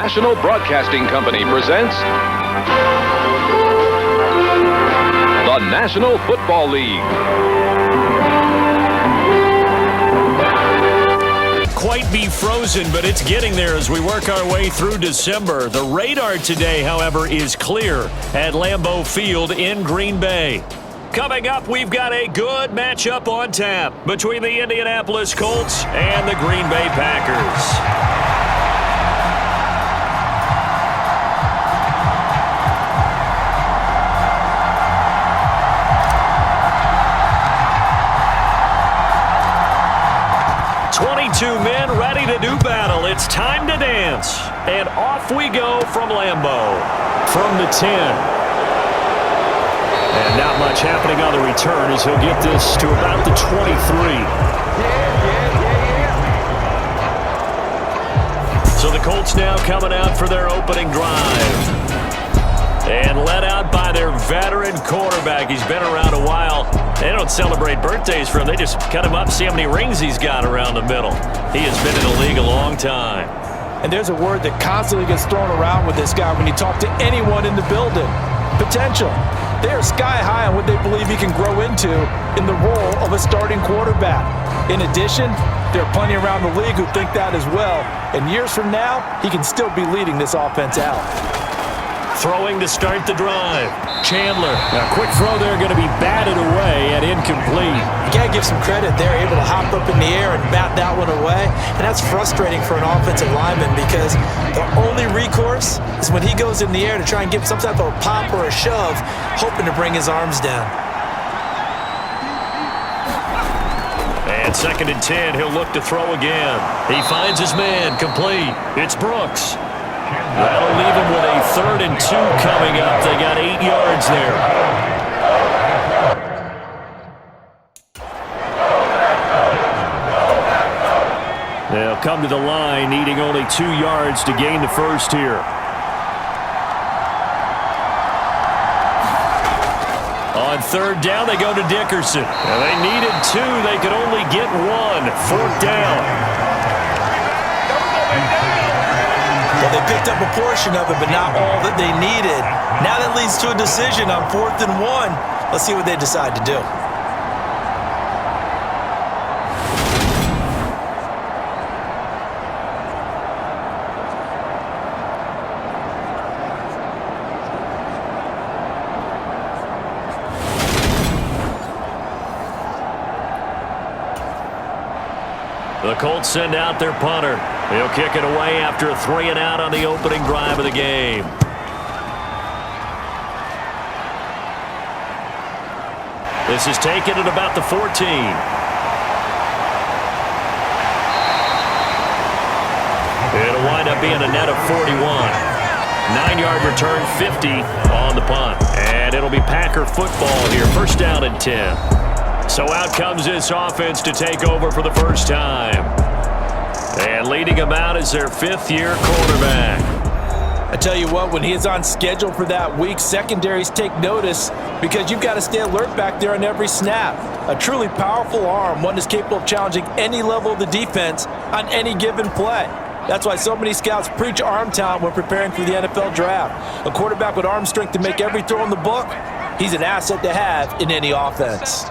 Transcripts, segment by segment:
National Broadcasting Company presents the National Football League. Quite be frozen, but it's getting there as we work our way through December. The radar today, however, is clear at Lambeau Field in Green Bay. Coming up, we've got a good matchup on tap between the Indianapolis Colts and the Green Bay Packers. Men ready to do battle. It's time to dance. And off we go from Lambeau. From the 10. And not much happening on the return as he'll get this to about the 23. So the Colts now coming out for their opening drive. And led out by their veteran quarterback. He's been around a while. They don't celebrate birthdays for him. They just cut him up, see how many rings he's got around the middle. He has been in the league a long time. And there's a word that constantly gets thrown around with this guy when you talk to anyone in the building. Potential. They are sky high on what they believe he can grow into in the role of a starting quarterback. In addition, there are plenty around the league who think that as well. And years from now, he can still be leading this offense out. Throwing to start the drive. Chandler. A quick throw there going to be batted away and incomplete. You got to give some credit. They're able to hop up in the air and bat that one away. And that's frustrating for an offensive lineman because the only recourse is when he goes in the air to try and give some type of a pop or a shove, hoping to bring his arms down. And 2nd and 10, he'll look to throw again. He finds his man, complete. It's Brooks. That'll leave him with a 3rd and 2 coming up. They got 8 yards there. They'll come to the line, needing only 2 yards to gain the first here. On 3rd down, they go to Dickerson. Now they needed 2. They could only get 1. 4th down. Well, they picked up a portion of it, but not all that they needed. Now that leads to a decision on 4th and 1. Let's see what they decide to do. The Colts send out their punter. He'll kick it away after a 3 and out on the opening drive of the game. This is taken at about the 14. It'll wind up being a net of 41. 9-yard return, 50 on the punt. And it'll be Packer football here. 1st down and 10. So out comes this offense to take over for the first time. And leading them out is their 5th-year quarterback. I tell you what, when he is on schedule for that week, secondaries take notice because you've got to stay alert back there on every snap. A truly powerful arm, one that's capable of challenging any level of the defense on any given play. That's why so many scouts preach arm talent when preparing for the NFL draft. A quarterback with arm strength to make every throw in the book, he's an asset to have in any offense.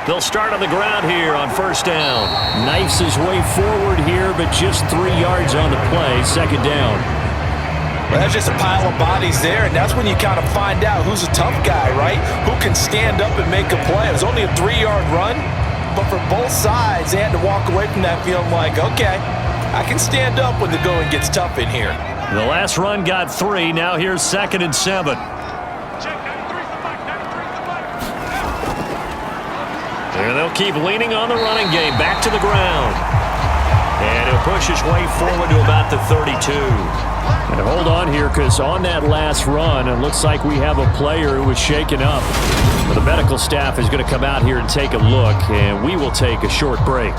They'll start on the ground here on 1st down. Knifes his way forward here, but just 3 yards on the play. 2nd down. Well, that's just a pile of bodies there, and that's when you kind of find out who's a tough guy, right? Who can stand up and make a play. It was only a 3-yard run, but for both sides, they had to walk away from that feeling like, okay, I can stand up when the going gets tough in here. The last run got 3. Now here's 2nd and 7. And they'll keep leaning on the running game. Back to the ground. And he'll push his way forward to about the 32. And hold on here, because on that last run, it looks like we have a player who was shaken up. But the medical staff is going to come out here and take a look, and we will take a short break.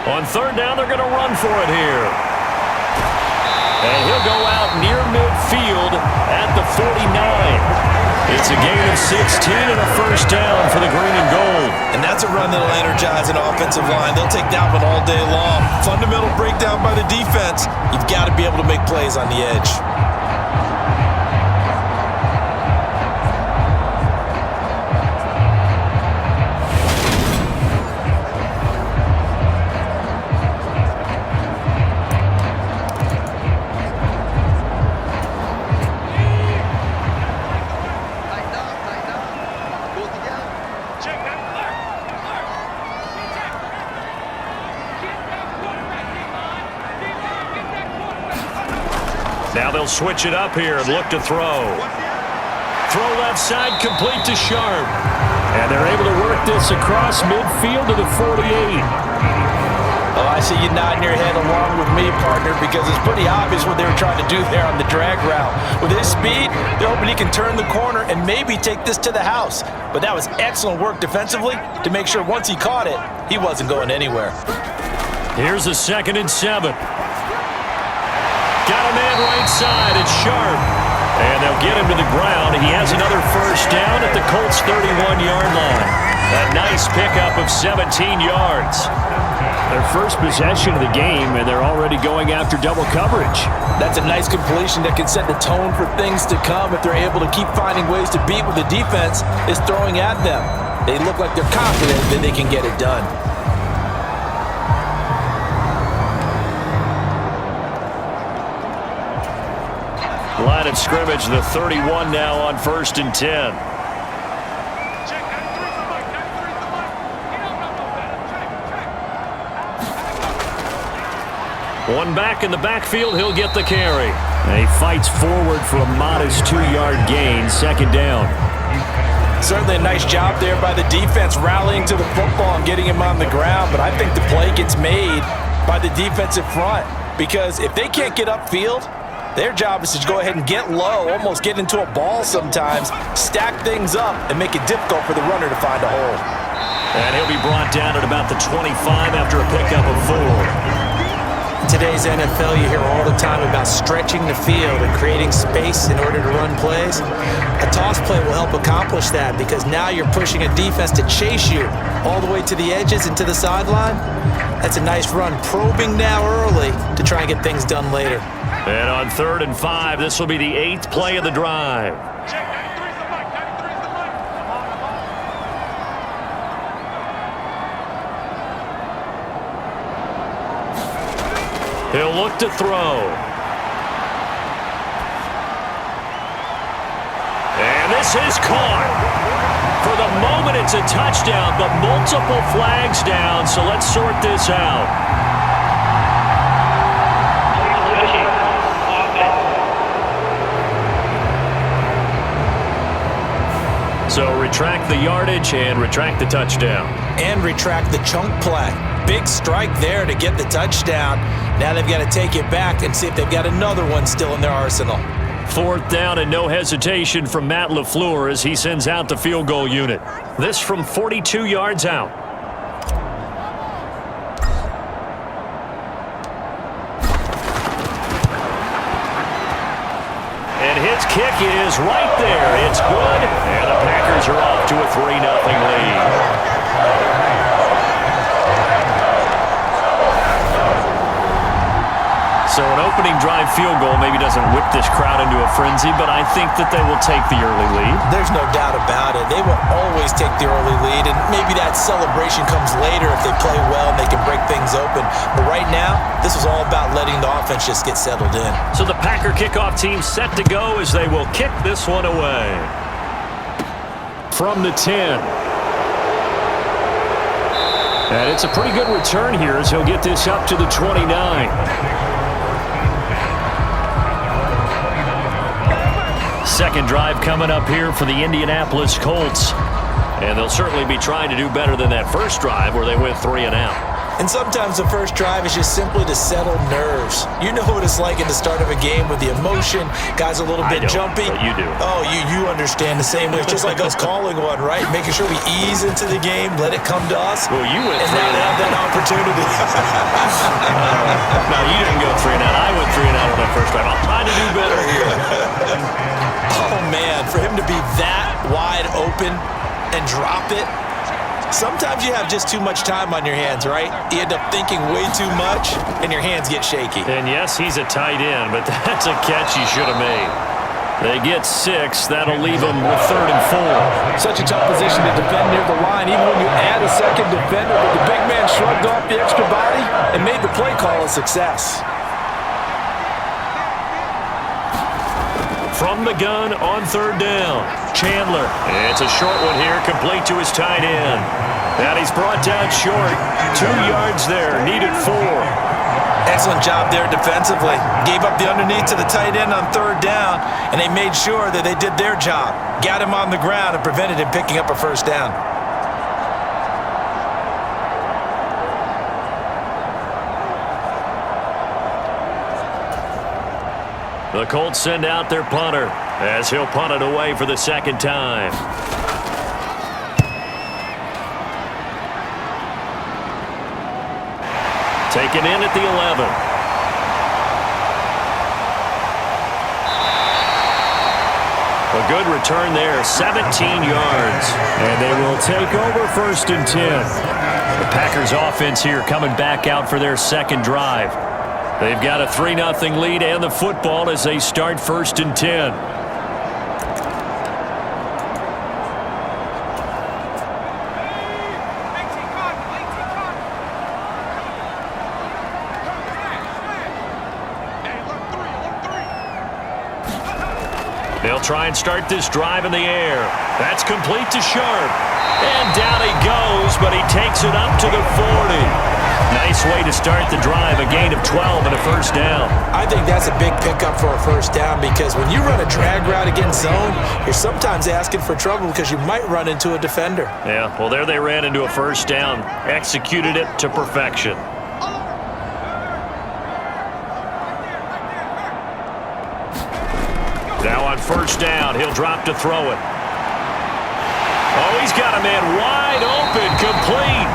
On third down, they're going to run for it here. And he'll go out near midfield at the 49. It's a gain of 16 and a first down for the green and gold. And that's a run that'll energize an offensive line. They'll take that one all day long. Fundamental breakdown by the defense. You've got to be able to make plays on the edge. Now they'll switch it up here and look to throw. Throw left side, complete to Sharp. And they're able to work this across midfield to the 48. Oh, I see you nodding your head along with me, partner, because it's pretty obvious what they were trying to do there on the drag route. With his speed, they're hoping he can turn the corner and maybe take this to the house. But that was excellent work defensively to make sure once he caught it, he wasn't going anywhere. Here's a 2nd and 7. Got a man right side. It's Sharp. And they'll get him to the ground. He has another first down at the Colts' 31-yard line. A nice pickup of 17 yards. Their first possession of the game, and they're already going after double coverage. That's a nice completion that can set the tone for things to come if they're able to keep finding ways to beat what the defense is throwing at them. They look like they're confident that they can get it done. Line of scrimmage, the 31 now on 1st and 10. One back in the backfield, he'll get the carry. And he fights forward for a modest 2-yard gain, 2nd down. Certainly a nice job there by the defense rallying to the football and getting him on the ground, but I think the play gets made by the defensive front because if they can't get upfield, their job is to go ahead and get low, almost get into a ball sometimes, stack things up, and make it difficult for the runner to find a hole. And he'll be brought down at about the 25 after a pickup of 4. Today's NFL, you hear all the time about stretching the field and creating space in order to run plays. A toss play will help accomplish that because now you're pushing a defense to chase you all the way to the edges and to the sideline. That's a nice run, probing now early to try and get things done later. And on 3rd and 5, this will be the 8th play of the drive. He'll look to throw. And this is caught. For the moment, it's a touchdown, but multiple flags down, so let's sort this out. So retract the yardage and retract the touchdown. And retract the chunk play. Big strike there to get the touchdown. Now they've got to take it back and see if they've got another one still in their arsenal. 4th down and no hesitation from Matt LaFleur as he sends out the field goal unit. This from 42 yards out. And his kick is right there. It's good. And the Packers are off to a 3-0 lead. So an opening drive field goal maybe doesn't whip this crowd into a frenzy, but I think that they will take the early lead. There's no doubt about it. They will always take the early lead, and maybe that celebration comes later if they play well and they can break things open. But right now, this is all about letting the offense just get settled in. So the Packer kickoff team set to go as they will kick this one away. From the 10. And it's a pretty good return here as he'll get this up to the 29. Second drive coming up here for the Indianapolis Colts. And they'll certainly be trying to do better than that first drive where they went 3 and out. And sometimes the first drive is just simply to settle nerves. You know what it's like in the start of a game with the emotion, guys a little bit jumpy. But you do. Oh, you understand the same way. It's just like us calling one, right? Making sure we ease into the game, let it come to us. Well, you went and 3 not have that opportunity. No, you didn't go 3 and out. I went 3 and out on that first drive. I'll try to do better here. Oh, man, for him to be that wide open and drop it. Sometimes you have just too much time on your hands, right? You end up thinking way too much, and your hands get shaky. And yes, he's a tight end, but that's a catch he should have made. They get 6. That'll leave them with 3rd and 4. Such a tough position to defend near the line, even when you add a second defender. But the big man shrugged off the extra body and made the play call a success. From the gun on 3rd down, Chandler. It's a short one here, complete to his tight end. And he's brought down short. 2 yards there, needed 4. Excellent job there defensively. Gave up the underneath to the tight end on 3rd down, and they made sure that they did their job. Got him on the ground and prevented him picking up a 1st down. The Colts send out their punter as he'll punt it away for the 2nd time. Taken in at the 11. A good return there, 17 yards. And they will take over 1st and 10. The Packers offense here coming back out for their 2nd drive. They've got a 3-0 lead and the football as they start 1st and 10. They'll try and start this drive in the air. That's complete to Sharp. And down he goes, but he takes it up to the 40. Nice way to start the drive, a gain of 12 and a 1st down. I think that's a big pickup for a 1st down because when you run a drag route against zone, you're sometimes asking for trouble because you might run into a defender. Yeah, well, there they ran into a 1st down, executed it to perfection. Now on 1st down, he'll drop to throw it. Oh, he's got a man wide open, complete.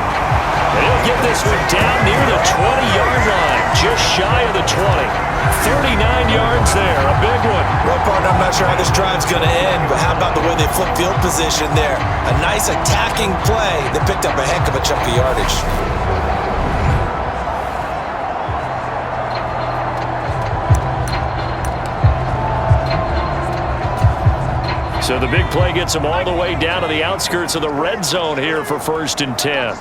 And he'll get this one down near the 20-yard line, just shy of the 20. 39 yards there, a big one. Well, partner, I'm not sure how this drive's going to end, but how about the way they flip field position there? A nice attacking play that picked up a heck of a chunk of yardage. So the big play gets him all the way down to the outskirts of the red zone here for 1st and 10.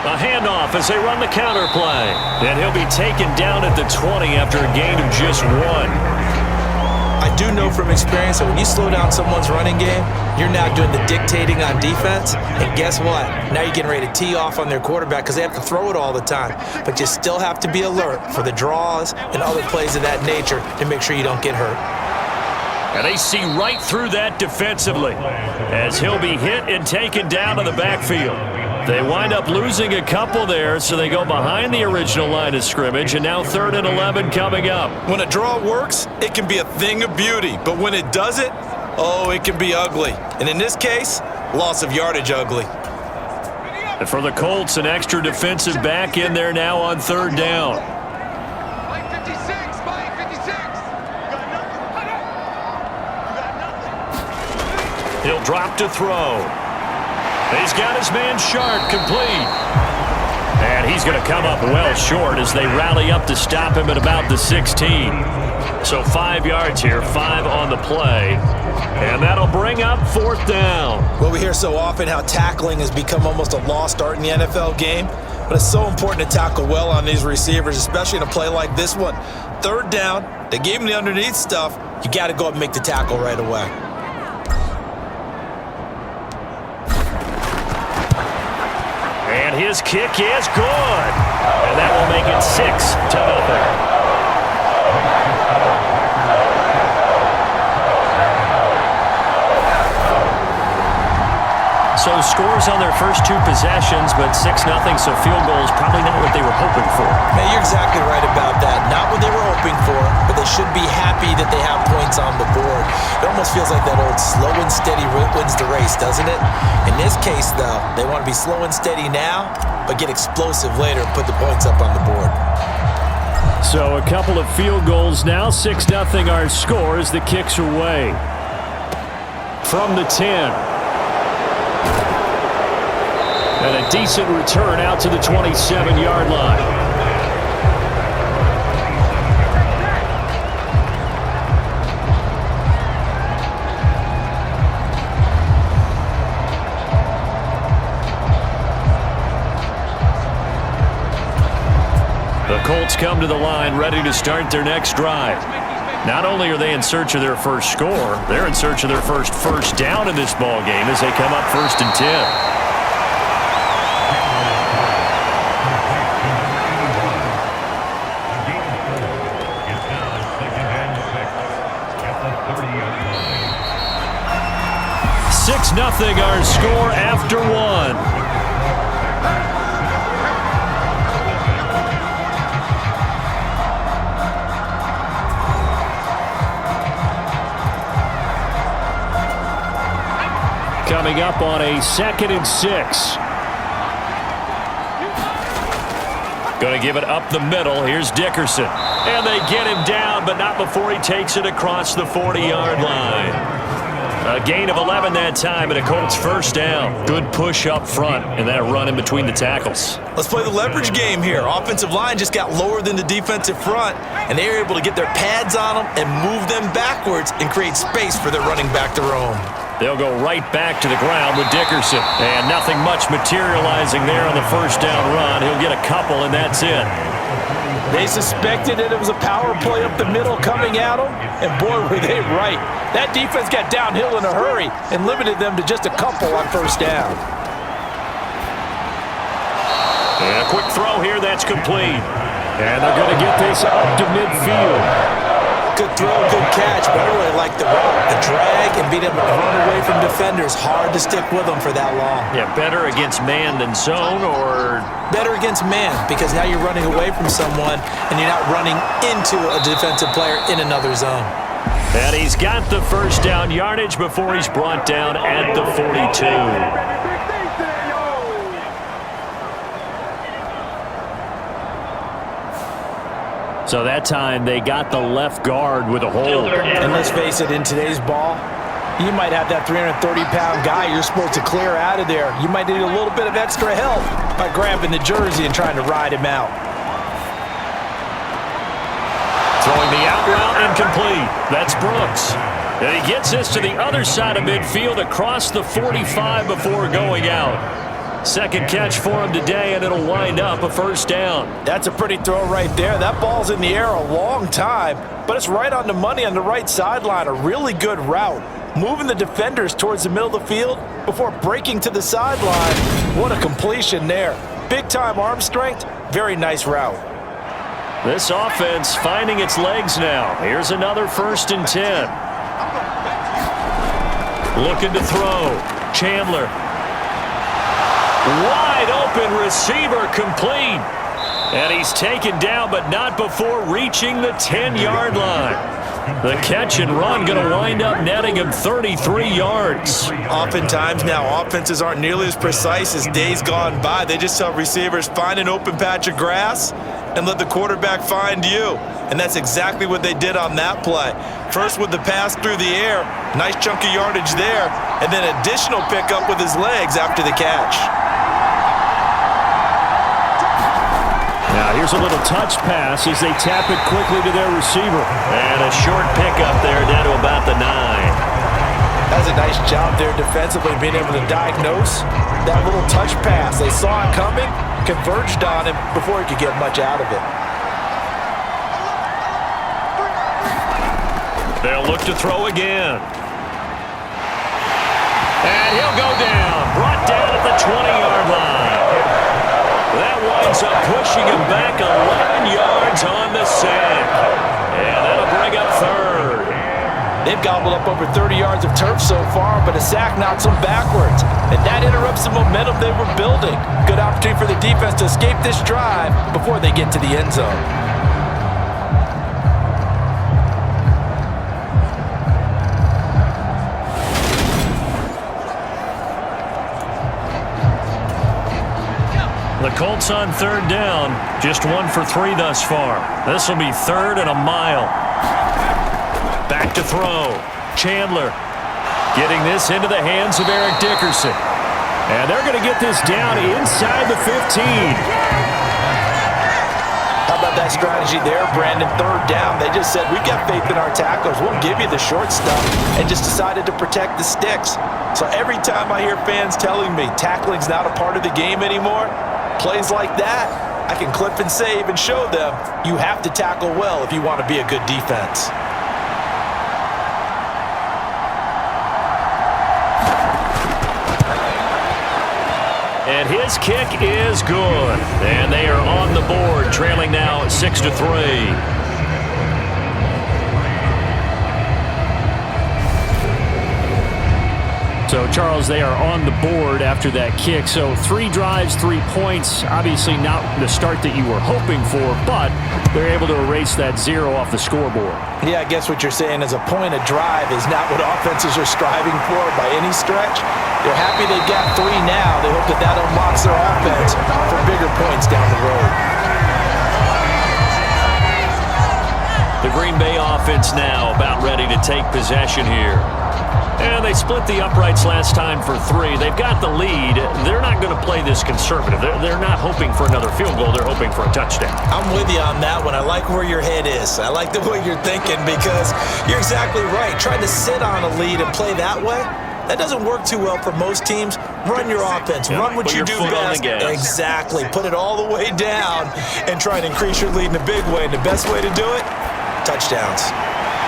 A handoff as they run the counter play. And he'll be taken down at the 20 after a gain of just 1. I do know from experience that when you slow down someone's running game, you're now doing the dictating on defense. And guess what? Now you're getting ready to tee off on their quarterback because they have to throw it all the time. But you still have to be alert for the draws and other plays of that nature to make sure you don't get hurt. And they see right through that defensively as he'll be hit and taken down to the backfield. They wind up losing a couple there, so they go behind the original line of scrimmage, and now 3rd and 11 coming up. When a draw works, it can be a thing of beauty. But when it doesn't, oh, it can be ugly. And in this case, loss of yardage ugly. And for the Colts, an extra defensive back in there now on 3rd down. He'll drop to throw. He's got his man Sharp, complete. And he's going to come up well short as they rally up to stop him at about the 16. So 5 yards here, 5 on the play. And that'll bring up 4th down. Well, we hear so often how tackling has become almost a lost art in the NFL game. But it's so important to tackle well on these receivers, especially in a play like this one. 3rd down, they gave him the underneath stuff. You got to go up and make the tackle right away. And his kick is good. And that will make it 6-0. Those scores on their first two possessions, but 6-0, so field goal is probably not what they were hoping for. Man, you're exactly right about that. Not what they were hoping for, but they should be happy that they have points on the board. It almost feels like that old slow and steady wins the race, doesn't it? In this case, though, they want to be slow and steady now, but get explosive later and put the points up on the board. So a couple of field goals now. 6-0 our score as the kicks are away. From the 10. And a decent return out to the 27-yard line. The Colts come to the line ready to start their next drive. Not only are they in search of their first score, they're in search of their first down in this ball game as they come up 1st and 10. Nothing our score after one. Coming up on a 2nd and 6. Going to give it up the middle. Here's Dickerson. And they get him down, but not before he takes it across the 40-yard line. A gain of 11 that time and a Colts first down. Good push up front and that run in between the tackles. Let's play the leverage game here. Offensive line just got lower than the defensive front, and they were able to get their pads on them and move them backwards and create space for their running back to roam. They'll go right back to the ground with Dickerson. And nothing much materializing there on the first down run. He'll get a couple, and that's it. They suspected that it was a power play up the middle coming at them, and boy, were they right. That defense got downhill in a hurry and limited them to just a couple on first down. And a quick throw here, that's complete. And they're going to get this up to midfield. Good throw, good catch, but I really like the route, the drag, and being able to run away from defenders. Hard to stick with them for that long. Yeah, better against man than zone, or? Better against man, because now you're running away from someone, and you're not running into a defensive player in another zone. And he's got the first down yardage before he's brought down at the 42. So that time they got the left guard with a hold. And let's face it, in today's ball, you might have that 330-pound guy you're supposed to clear out of there. You might need a little bit of extra help by grabbing the jersey and trying to ride him out. Throwing the out route incomplete. That's Brooks. And he gets this to the other side of midfield across the 45 before going out. Second catch for him today, and it'll wind up a first down. That's a pretty throw right there. That ball's in the air a long time, but it's right on the money on the right sideline. A really good route. Moving the defenders towards the middle of the field before breaking to the sideline. What a completion there. Big-time arm strength. Very nice route. This offense finding its legs now. Here's another 1st and 10. Looking to throw. Chandler. Wide open receiver complete. And he's taken down, but not before reaching the 10-yard line. The catch and run going to wind up netting him 33 yards. Oftentimes now, offenses aren't nearly as precise as days gone by. They just tell receivers, find an open patch of grass and let the quarterback find you. And that's exactly what they did on that play. First with the pass through the air, nice chunky yardage there, and then additional pickup with his legs after the catch. Now here's a little touch pass as they tap it quickly to their receiver. And a short pickup there down to about the 9. That's a nice job there defensively, being able to diagnose that little touch pass. They saw it coming, converged on him before he could get much out of it. They'll look to throw again. And he'll go down. Brought down at the 20-yard line. That winds up pushing him back 11 yards on the sack. And that'll bring up 3rd. They've gobbled up over 30 yards of turf so far, but a sack knocks them backwards. And that interrupts the momentum they were building. Good opportunity for the defense to escape this drive before they get to the end zone. The Colts on third down, just 1 for 3 thus far. This will be 3rd and a mile. Back to throw. Chandler getting this into the hands of Eric Dickerson. And they're going to get this down inside the 15. How about that strategy there, Brandon? 3rd down. They just said, we've got faith in our tacklers. We'll give you the short stuff, and just decided to protect the sticks. So every time I hear fans telling me tackling's not a part of the game anymore, plays like that, I can clip and save and show them you have to tackle well if you want to be a good defense. And his kick is good. And they are on the board, trailing now 6-3. So, Charles, they are on the board after that kick. So 3 drives, 3 points. Obviously not the start that you were hoping for, but they're able to erase that 0 off the scoreboard. Yeah, I guess what you're saying is a point a drive is not what offenses are striving for by any stretch. They're happy they've got 3 now. They hope that that unlocks their offense for bigger points down the road. The Green Bay offense now about ready to take possession here. And they split the uprights last time for 3. They've got the lead. They're not going to play this conservative. They're not hoping for another field goal. They're hoping for a touchdown. I'm with you on that one. I like where your head is. I like the way you're thinking because you're exactly right. Trying to sit on a lead and play that way, that doesn't work too well for most teams. Run your offense. Run what you do best. Exactly. Put it all the way down and try and increase your lead in a big way. And the best way to do it, touchdowns.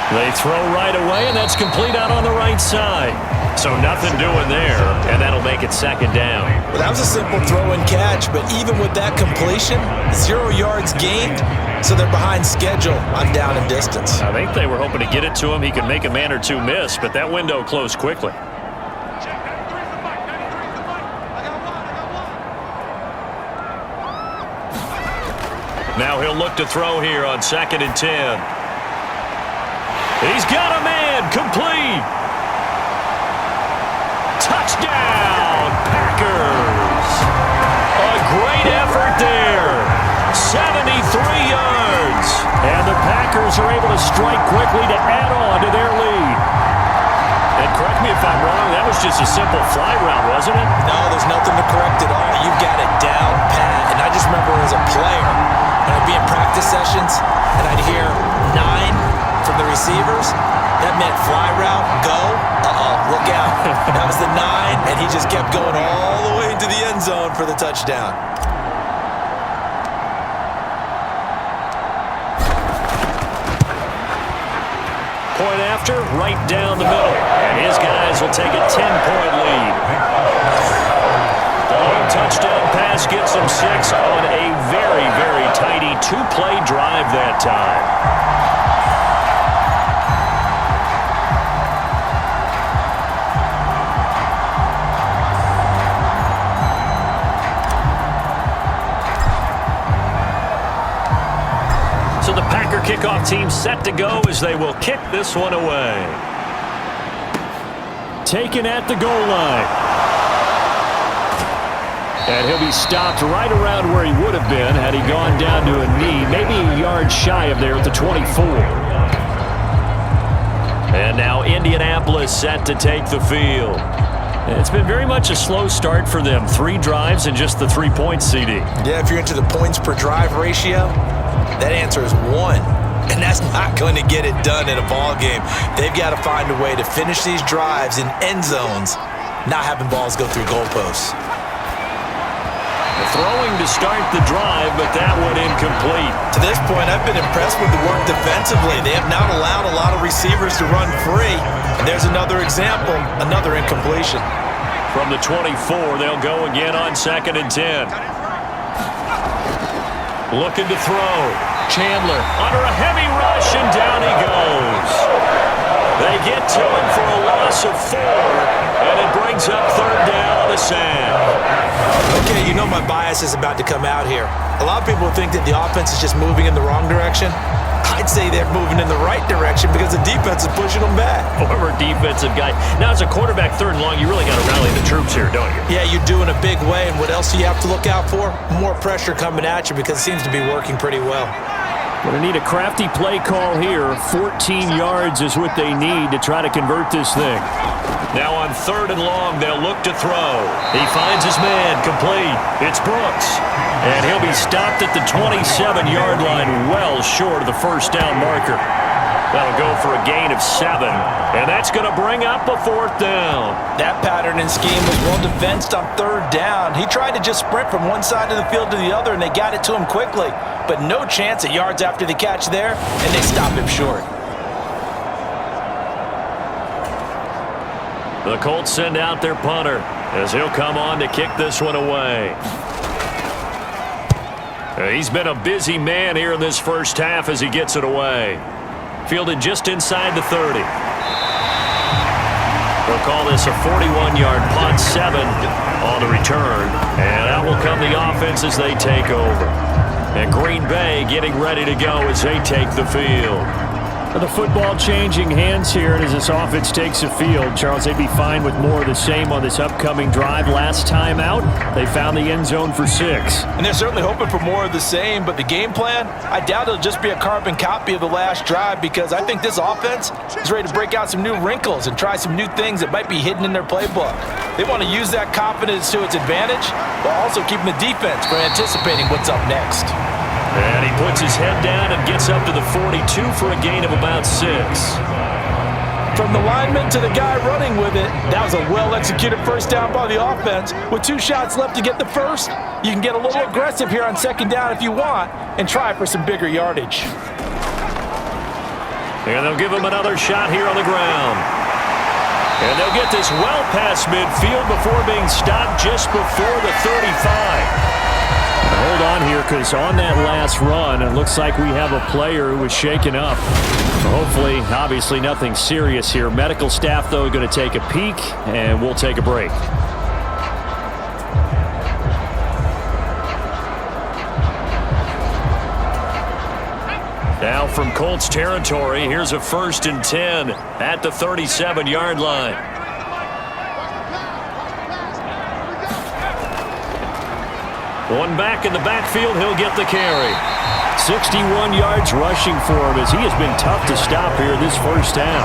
They throw right away, and that's complete out on the right side. So nothing doing there, and that'll make it 2nd down. Well, that was a simple throw and catch, but even with that completion, 0 yards gained, so they're behind schedule on down and distance. I think they were hoping to get it to him. He could make a man or 2 miss, but that window closed quickly. Now he'll look to throw here on 2nd and 10. He's got a man, complete. Touchdown, Packers. A great effort there. 73 yards. And the Packers are able to strike quickly to add on to their lead. And correct me if I'm wrong, that was just a simple fly route, wasn't it? No, there's nothing to correct at all. You've got it down pat. And I just remember as a player, and I'd be in practice sessions, and I'd hear 9 from the receivers. That meant fly route, go, look out. That was the 9, and he just kept going all the way into the end zone for the touchdown. Point after, right down the middle. And his guys will take a 10-point lead. The long touchdown pass gets them 6 on a very, very tidy 2-play drive that time. So the Packer kickoff team set to go as they will kick this one away. Taken at the goal line. And he'll be stopped right around where he would have been had he gone down to a knee, maybe a yard shy of there at the 24. And now Indianapolis set to take the field. It's been very much a slow start for them. 3 drives and just the 3 points, CD. Yeah, if you're into the points per drive ratio, that answer is 1. And that's not going to get it done in a ball game. They've got to find a way to finish these drives in end zones, not having balls go through goalposts. Throwing to start the drive, but that one incomplete. To this point, I've been impressed with the work defensively. They have not allowed a lot of receivers to run free. And there's another example, another incompletion. From the 24, they'll go again on 2nd and 10. Looking to throw. Chandler under a heavy rush, and down he goes. They pass is about to come out here. A lot of people think that the offense is just moving in the wrong direction. I'd say they're moving in the right direction because the defense is pushing them back. Former defensive guy. Now, as a quarterback, 3rd and long, you really got to rally the troops here, don't you? Yeah, you do in a big way. And what else do you have to look out for? More pressure coming at you because it seems to be working pretty well. Going to need a crafty play call here. 14 yards is what they need to try to convert this thing. Now on 3rd and long, they'll look to throw. He finds his man, complete. It's Brooks. And he'll be stopped at the 27-yard line, well short of the first down marker. That'll go for a gain of 7. And that's going to bring up a 4th down. That pattern and scheme was well defensed on 3rd down. He tried to just sprint from one side of the field to the other, and they got it to him quickly. But no chance at yards after the catch there, and they stop him short. The Colts send out their punter as he'll come on to kick this one away. He's been a busy man here in this first half as he gets it away. Fielded just inside the 30. They'll call this a 41-yard punt, 7 on the return. And out will come the offense as they take over. And Green Bay getting ready to go as they take the field. The football changing hands here, and as this offense takes the field, Charles, they'd be fine with more of the same on this upcoming drive. Last time out, they found the end zone for 6. And they're certainly hoping for more of the same, but the game plan, I doubt it'll just be a carbon copy of the last drive because I think this offense is ready to break out some new wrinkles and try some new things that might be hidden in their playbook. They want to use that confidence to its advantage while also keeping the defense from anticipating what's up next. And he puts his head down and gets up to the 42 for a gain of about 6. From the lineman to the guy running with it, that was a well-executed first down by the offense. With 2 shots left to get the first, you can get a little aggressive here on 2nd down if you want and try for some bigger yardage. And they'll give him another shot here on the ground. And they'll get this well past midfield before being stopped just before the 35. Hold on here, because on that last run, it looks like we have a player who was shaken up. Hopefully, obviously nothing serious here. Medical staff, though, are going to take a peek, and we'll take a break. Now from Colts territory, here's a 1st and 10 at the 37-yard line. One back in the backfield, he'll get the carry. 61 yards rushing for him as he has been tough to stop here this first half.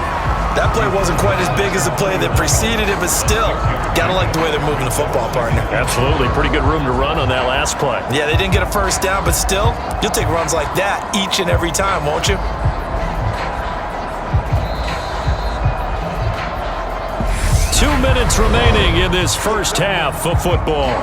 That play wasn't quite as big as the play that preceded it, but still, gotta like the way they're moving the football, partner. Absolutely. Pretty good room to run on that last play. Yeah, they didn't get a first down, but still, you'll take runs like that each and every time, won't you? Two minutes remaining in this first half of football.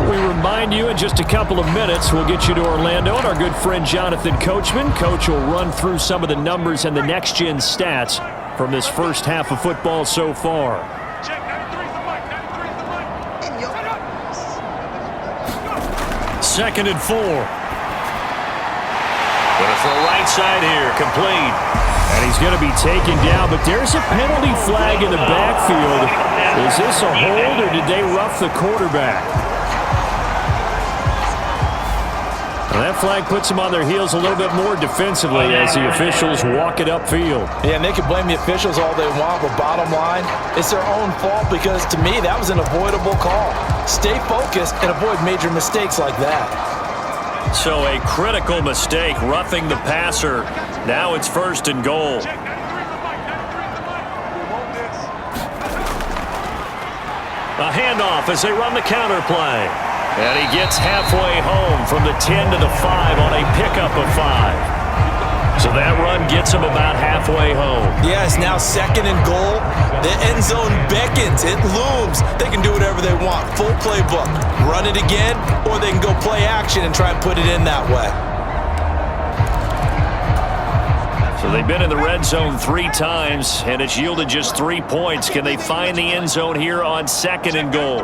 We remind you in just a couple of minutes, we'll get you to Orlando and our good friend Jonathan Coachman. Coach will run through some of the numbers and the next-gen stats from this first half of football so far. 2nd and 4. Gonna throw right side here, complete. And he's going to be taken down, but there's a penalty flag in the backfield. Is this a hold, or did they rough the quarterback? And that flag puts them on their heels a little bit more defensively as the officials walk it upfield. Yeah, and they can blame the officials all they want, but bottom line, it's their own fault because, to me, that was an avoidable call. Stay focused and avoid major mistakes like that. So a critical mistake, roughing the passer. Now it's 1st and goal. A handoff as they run the counter play. And he gets halfway home from the 10 to the 5 on a pickup of 5. So that run gets him about halfway home. Yeah, it's now 2nd and goal. The end zone beckons. It looms. They can do whatever they want. Full playbook. Run it again, or they can go play action and try and put it in that way. So they've been in the red zone 3 times, and it's yielded just 3 points. Can they find the end zone here on 2nd and goal?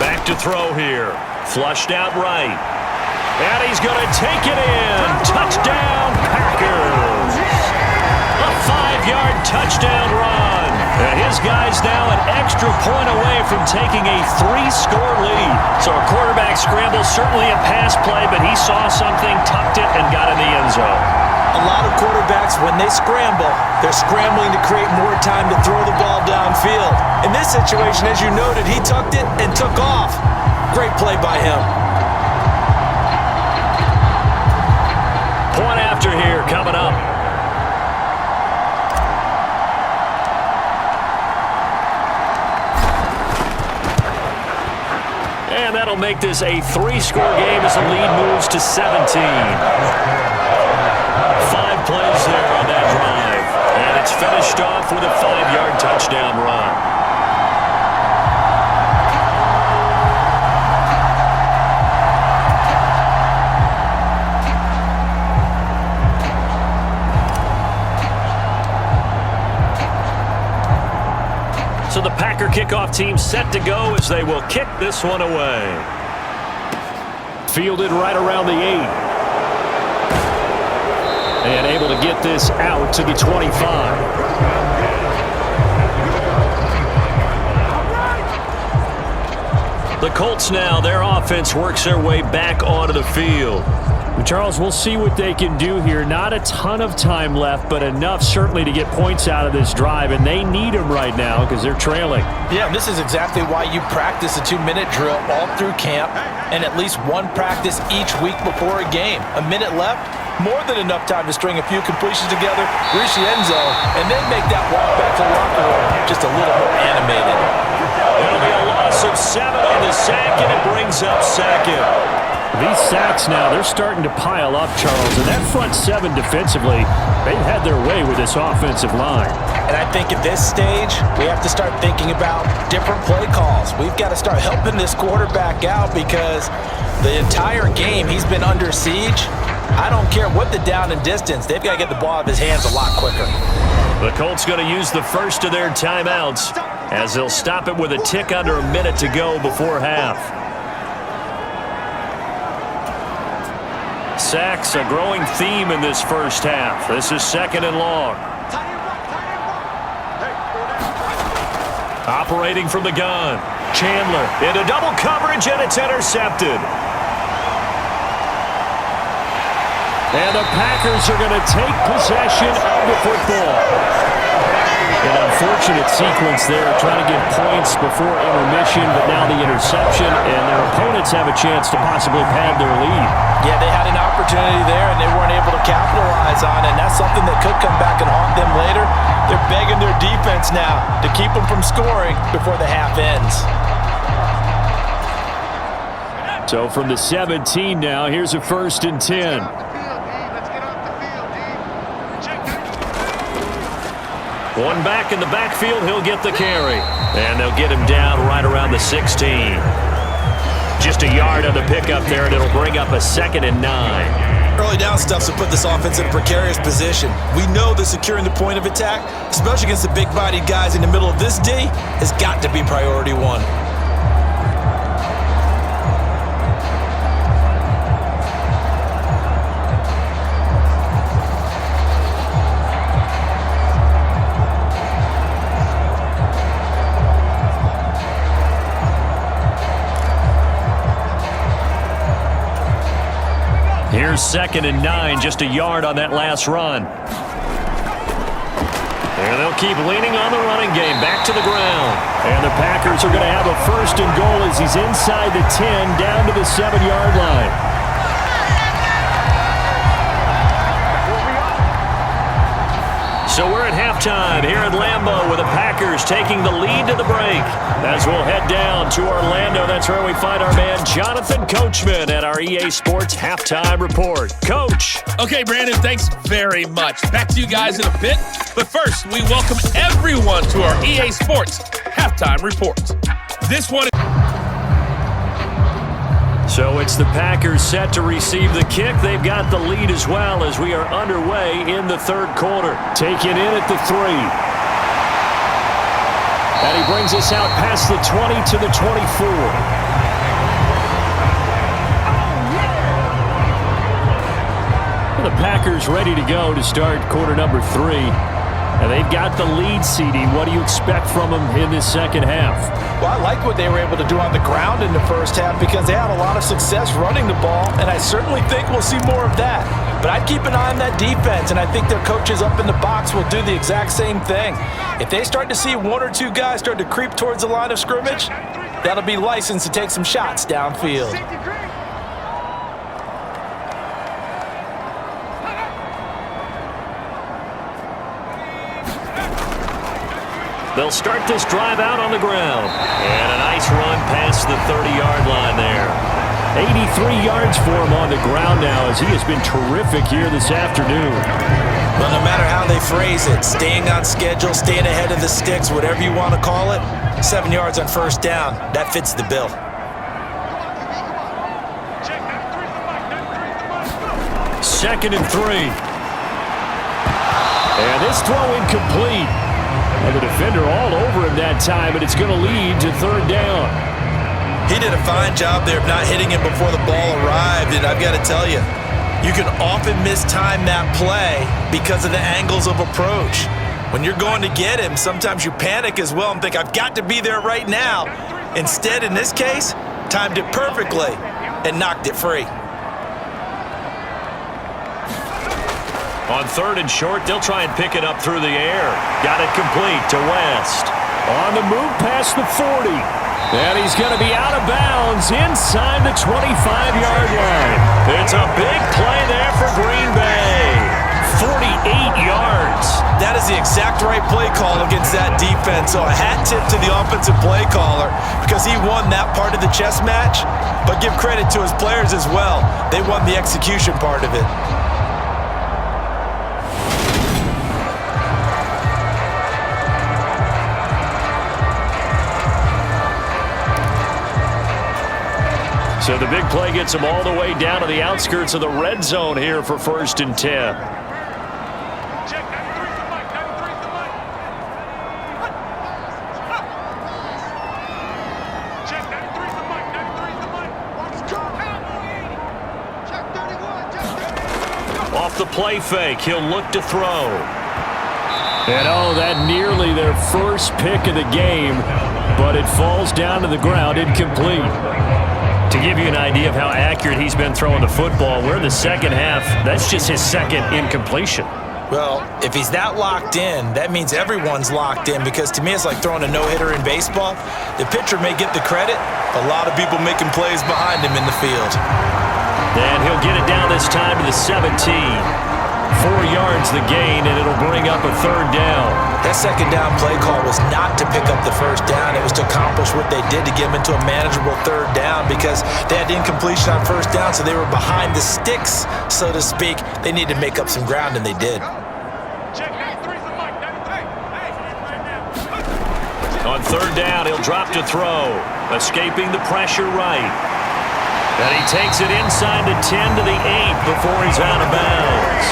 Back to throw here. Flushed out right. And he's going to take it in. Touchdown, Packers. A 5-yard touchdown run. And his guys now an extra point away from taking a 3-score lead. So a quarterback scramble, certainly a pass play, but he saw something, tucked it, and got in the end zone. A lot of quarterbacks, when they scramble, they're scrambling to create more time to throw the ball downfield. In this situation, as you noted, he tucked it and took off. Great play by him. Point after here coming up. And that'll make this a 3-score game as the lead moves to 17. 5 plays there on that drive. And it's finished off with a 5-yard touchdown run. So the Packer kickoff team set to go as they will kick this one away. Fielded right around the 8. And able to get this out to the 25. The Colts now, their offense works their way back onto the field. Charles, we'll see what they can do here. Not a ton of time left, but enough certainly to get points out of this drive, and they need them right now because they're trailing. Yeah, and this is exactly why you practice a 2-minute drill all through camp and at least one practice each week before a game. A minute left, more than enough time to string a few completions together, reach the end zone, and then make that walk back to the locker room just a little more animated. It'll be a loss of 7 on the sack, and it brings up second. These sacks now, they're starting to pile up, Charles. And that front 7 defensively, they've had their way with this offensive line. And I think at this stage, we have to start thinking about different play calls. We've got to start helping this quarterback out because the entire game he's been under siege. I don't care what the down and distance. They've got to get the ball out of his hands a lot quicker. The Colts going to use the first of their timeouts as they'll stop it with a tick under a minute to go before half. Sacks, a growing theme in this first half. This is 2nd and long. Operating from the gun. Chandler into double coverage, and it's intercepted. And the Packers are going to take possession of the football. An unfortunate sequence there, trying to get points before intermission, but now the interception, and their opponents have a chance to possibly pad their lead. Yeah, they had an opportunity there, and they weren't able to capitalize on it, and that's something that could come back and haunt them later. They're begging their defense now to keep them from scoring before the half ends. So from the 17 now, here's a 1st and 10. One back in the backfield, he'll get the carry. And they'll get him down right around the 16. Just a yard on the pickup there, and it'll bring up a 2nd and 9. Early down stuffs will put this offense in a precarious position. We know that securing the point of attack, especially against the big-bodied guys in the middle of this D, has got to be priority 1. Here's 2nd and 9, just a yard on that last run. And they'll keep leaning on the running game, back to the ground. And the Packers are going to have a 1st and goal as he's inside the 10, down to the 7-yard line. So we're at halftime here at Lambeau with the Packers taking the lead to the break. As we'll head down to Orlando, that's where we find our man Jonathan Coachman at our EA Sports Halftime Report. Coach. Okay, Brandon, thanks very much. Back to you guys in a bit. But first, we welcome everyone to our EA Sports Halftime Report. This one. So it's the Packers set to receive the kick. They've got the lead as well as we are underway in the 3rd quarter. Taken in at the 3. And he brings us out past the 20 to the 24. The Packers ready to go to start quarter number 3. And they've got the lead, CD. What do you expect from them in this second half? Well, I like what they were able to do on the ground in the first half because they had a lot of success running the ball, and I certainly think we'll see more of that. But I'd keep an eye on that defense, and I think their coaches up in the box will do the exact same thing. If they start to see one or two guys start to creep towards the line of scrimmage, that'll be licensed to take some shots downfield. They'll start this drive out on the ground. And a nice run past the 30-yard line there. 83 yards for him on the ground now as he has been terrific here this afternoon. Well, no matter how they phrase it, staying on schedule, staying ahead of the sticks, whatever you want to call it, 7 yards on first down, that fits the bill. Second and 3. And this throw incomplete. And the defender all over him that time, and it's going to lead to third down. He did a fine job there of not hitting him before the ball arrived, and I've got to tell you, you can often mistime that play because of the angles of approach. When you're going to get him, sometimes you panic as well and think, I've got to be there right now. Instead, in this case, timed it perfectly and knocked it free. On third and short, they'll try and pick it up through the air. Got it complete to West. On the move past the 40. And he's going to be out of bounds inside the 25-yard line. It's a big play there for Green Bay. 48 yards. That is the exact right play call against that defense. So a hat tip to the offensive play caller because he won that part of the chess match. But give credit to his players as well. They won the execution part of it. So the big play gets him all the way down to the outskirts of the red zone here for 1st and 10. Off the play fake, he'll look to throw. And oh, that nearly their first pick of the game, but it falls down to the ground incomplete. To give you an idea of how accurate he's been throwing the football, we're in the second half. That's just his second incompletion. Well, if he's that locked in, that means everyone's locked in because to me it's like throwing a no-hitter in baseball. The pitcher may get the credit, a lot of people making plays behind him in the field. And he'll get it down this time to the 17. 4 yards the gain, and it'll bring up a third down. That second down play call was not to pick up the first down. It was to accomplish what they did to get him into a manageable third down because they had incompletion on first down, so they were behind the sticks, so to speak. They needed to make up some ground, and they did. On third down, he'll drop to throw, escaping the pressure right. And he takes it inside the 10 to the 8 before he's out of bounds.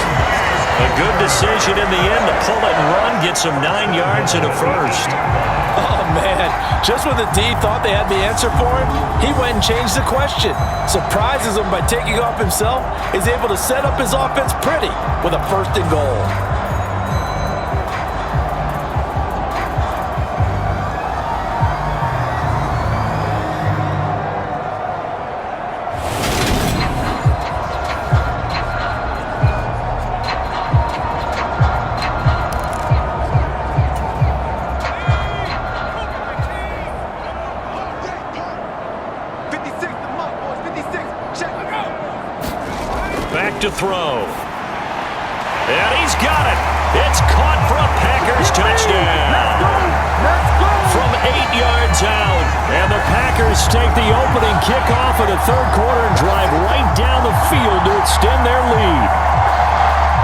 A good decision in the end to pull it and run, gets him 9 yards and a first. Oh, man. Just when the D thought they had the answer for him, he went and changed the question. Surprises him by taking off himself. Is able to set up his offense pretty with a 1st and goal. To throw. And he's got it. It's caught for a Packers touchdown. From 8 yards out. And the Packers take the opening kickoff of the third quarter and drive right down the field to extend their lead.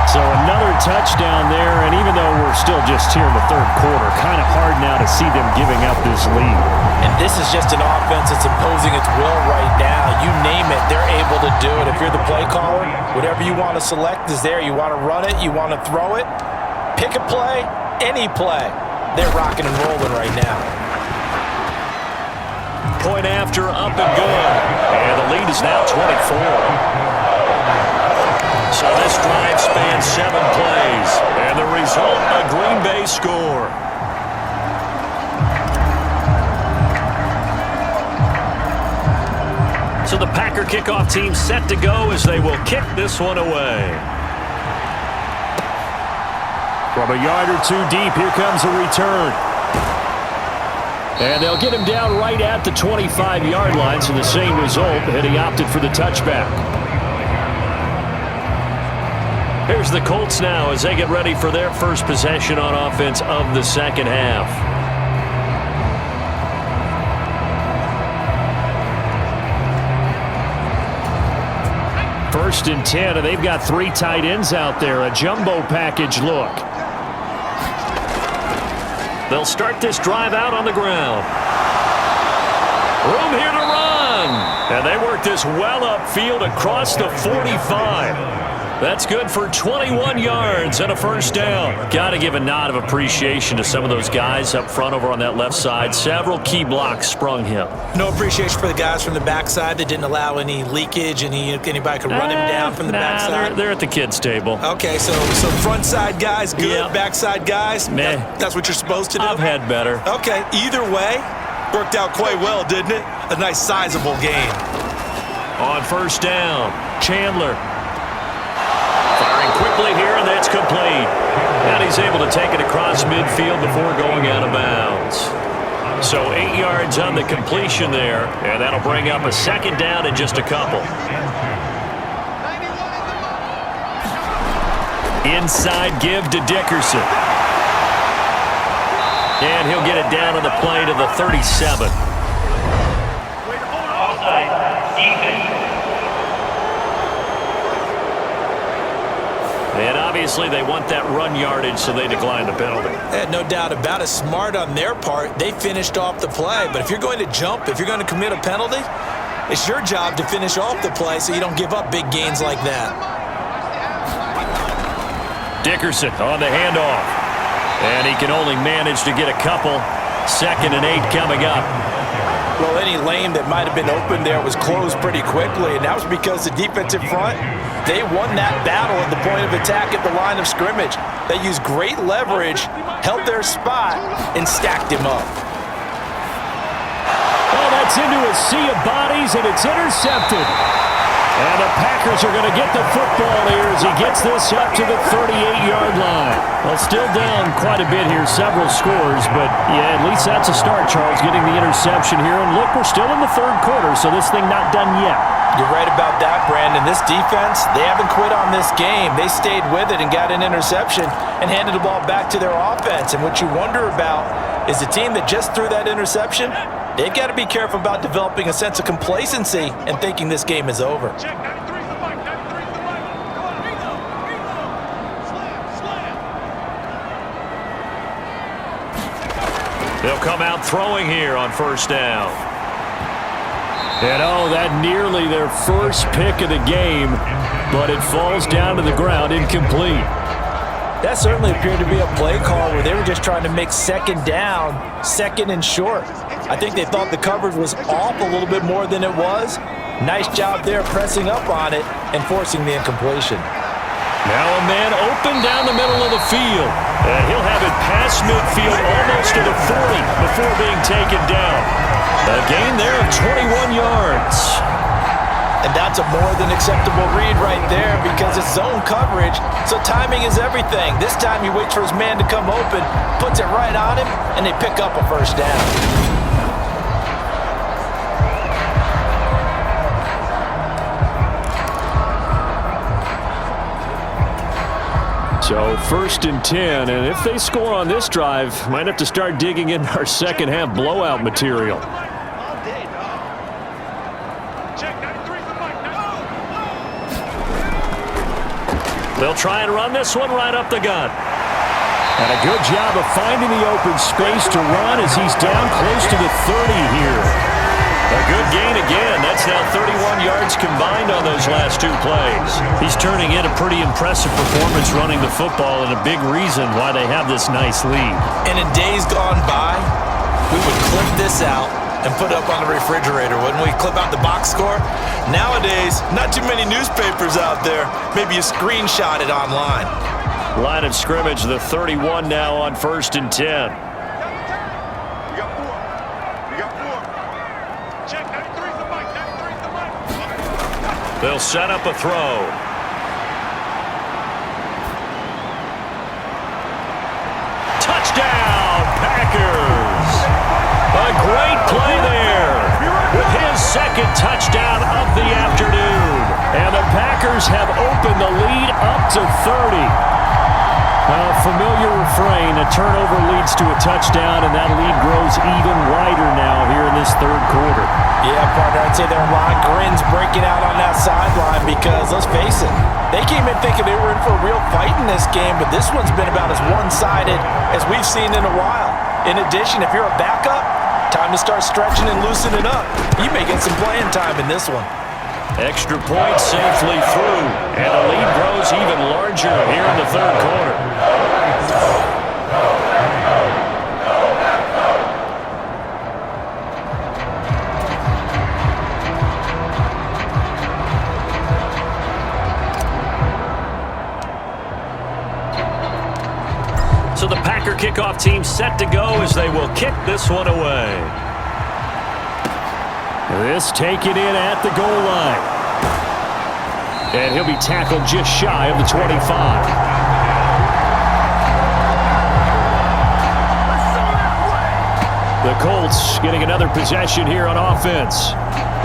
So another touchdown there, and even though we're still just here in the third quarter, kind of hard now to see them giving up this lead. And this is just an offense that's imposing its will right now. You name it, they're able to do it. If you're the play caller, whatever you want to select is there. You want to run it, you want to throw it, pick a play, any play. They're rocking and rolling right now. Point after, up and good. And the lead is now 24. So this drive spans 7 plays. And the result, a Green Bay score. So the Packer kickoff team set to go as they will kick this one away. From a yard or two deep, here comes a return. And they'll get him down right at the 25-yard line, so the same result, and he opted for the touchback. Here's the Colts now as they get ready for their first possession on offense of the second half. First and 10, and they've got 3 tight ends out there. A jumbo package look. They'll start this drive out on the ground. Room here to run. And they work this well upfield across the 45. That's good for 21 yards and a first down. Got to give a nod of appreciation to some of those guys up front over on that left side. Several key blocks sprung him. No appreciation for the guys from the backside that didn't allow any leakage, and anybody could run him down from the backside. They're at the kids' table. Okay, so front side guys good, Yep. Backside guys, that's what you're supposed to do? I've had better. Okay, either way, worked out quite well, didn't it? A nice sizable gain. On first down, Chandler. Firing quickly here, and that's complete. And he's able to take it across midfield before going out of bounds. So 8 yards on the completion there, and that'll bring up a second down in just a couple. Inside give to Dickerson. And he'll get it down on the play to the 37. And obviously they want that run yardage, so they decline the penalty. No doubt about it. Smart on their part. They finished off the play. But if you're going to jump, if you're going to commit a penalty, it's your job to finish off the play so you don't give up big gains like that. Dickerson on the handoff. And he can only manage to get a couple. 2nd and 8 coming up. Well, any lane that might have been open there was closed pretty quickly, and that was because the defensive front, they won that battle at the point of attack at the line of scrimmage. They used great leverage, held their spot, and stacked him up. Oh, that's into a sea of bodies, and it's intercepted. And the Packers are going to get the football here as he gets this up to the 38-yard line. Well, still down quite a bit here, several scores, but yeah, at least that's a start, Charles, getting the interception here. And look, we're still in the third quarter, so this thing not done yet. You're right about that, Brandon. This defense, they haven't quit on this game. They stayed with it and got an interception and handed the ball back to their offense. And what you wonder about is the team that just threw that interception, they've got to be careful about developing a sense of complacency and thinking this game is over. They'll come out throwing here on first down. And oh, that nearly their first pick of the game, but it falls down to the ground incomplete. That certainly appeared to be a play call where they were just trying to make second down, second and short. I think they thought the coverage was off a little bit more than it was. Nice job there pressing up on it and forcing the incompletion. Now a man open down the middle of the field. And he'll have it past midfield almost to the 40 before being taken down. A gain there of 21 yards. And that's a more than acceptable read right there because it's zone coverage, so timing is everything. This time he waits for his man to come open, puts it right on him, and they pick up a first down. So 1st and 10, and if they score on this drive, might have to start digging in our second half blowout material. They'll try and run this one right up the gut. And a good job of finding the open space to run as he's down close to the 30 here. A good gain again. That's now 31 yards combined on those last 2 plays. He's turning in a pretty impressive performance running the football and a big reason why they have this nice lead. And in days gone by, we would clip this out and put it up on the refrigerator, wouldn't we? Clip out the box score. Nowadays, not too many newspapers out there. Maybe you screenshot it online. Line of scrimmage, the 31 now on 1st and 10. They'll set up a throw. Touchdown, Packers! A great play there with his second touchdown of the afternoon. And the Packers have opened the lead up to 30. A familiar refrain, a turnover leads to a touchdown, and that lead grows even wider now here in this third quarter. Yeah, partner, I'd say there are a lot of grins breaking out on that sideline because, let's face it, they came in thinking they were in for a real fight in this game, but this one's been about as one-sided as we've seen in a while. In addition, if you're a backup, time to start stretching and loosening up. You may get some playing time in this one. Extra point safely through, and the lead grows even larger here in the third quarter. So the Packer kickoff team set to go as they will kick this one away. This taken in at the goal line. And he'll be tackled just shy of the 25. The Colts getting another possession here on offense.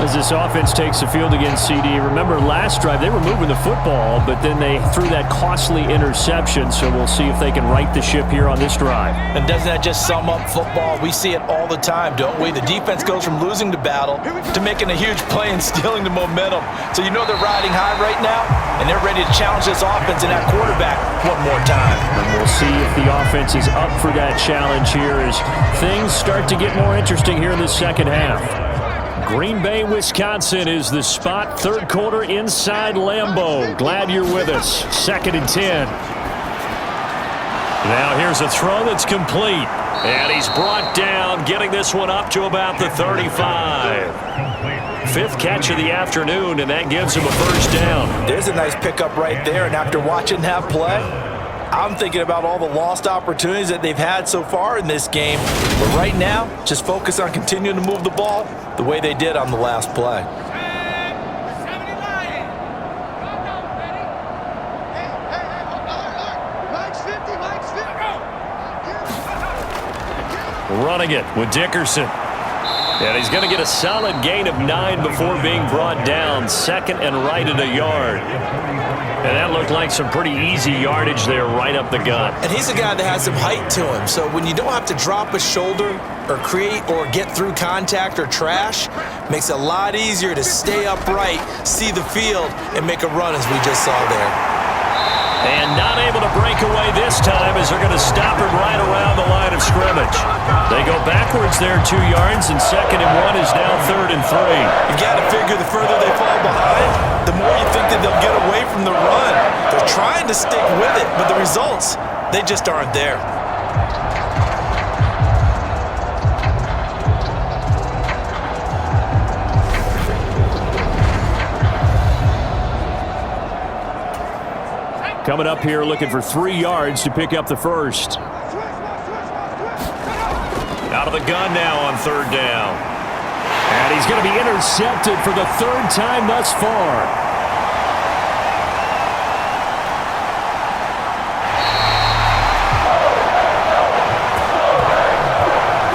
As this offense takes the field against CD. Remember last drive, they were moving the football, but then they threw that costly interception, so we'll see if they can right the ship here on this drive. And doesn't that just sum up football? We see it all the time, don't we? The defense goes from losing the battle to making a huge play and stealing the momentum. So you know they're riding high right now, and they're ready to challenge this offense and that quarterback one more time. And we'll see if the offense is up for that challenge here as things start to get more interesting here in the second half. Green Bay, Wisconsin is the spot. Third quarter inside Lambeau. Glad you're with us. 2nd and 10. Now here's a throw that's complete. And he's brought down, getting this one up to about the 35. 5th catch of the afternoon, and that gives him a first down. There's a nice pickup right there, and after watching that play, I'm thinking about all the lost opportunities that they've had so far in this game. But right now, just focus on continuing to move the ball the way they did on the last play. Running it with Dickerson. And he's going to get a solid gain of 9 before being brought down. 2nd and right at a yard. And that looked like some pretty easy yardage there right up the gut. And he's a guy that has some height to him. So when you don't have to drop a shoulder or create or get through contact or trash, makes it a lot easier to stay upright, see the field, and make a run as we just saw there. And not able to break away this time as they're going to stop him right around the line of scrimmage. They go backwards there 2 yards, and 2nd and 1 is now 3rd and 3. You got to figure the further they fall behind, the more you think that they'll get away from the run. They're trying to stick with it, but the results, they just aren't there. Coming up here looking for 3 yards to pick up the first. Out of the gun now on 3rd down. And he's going to be intercepted for the 3rd time thus far.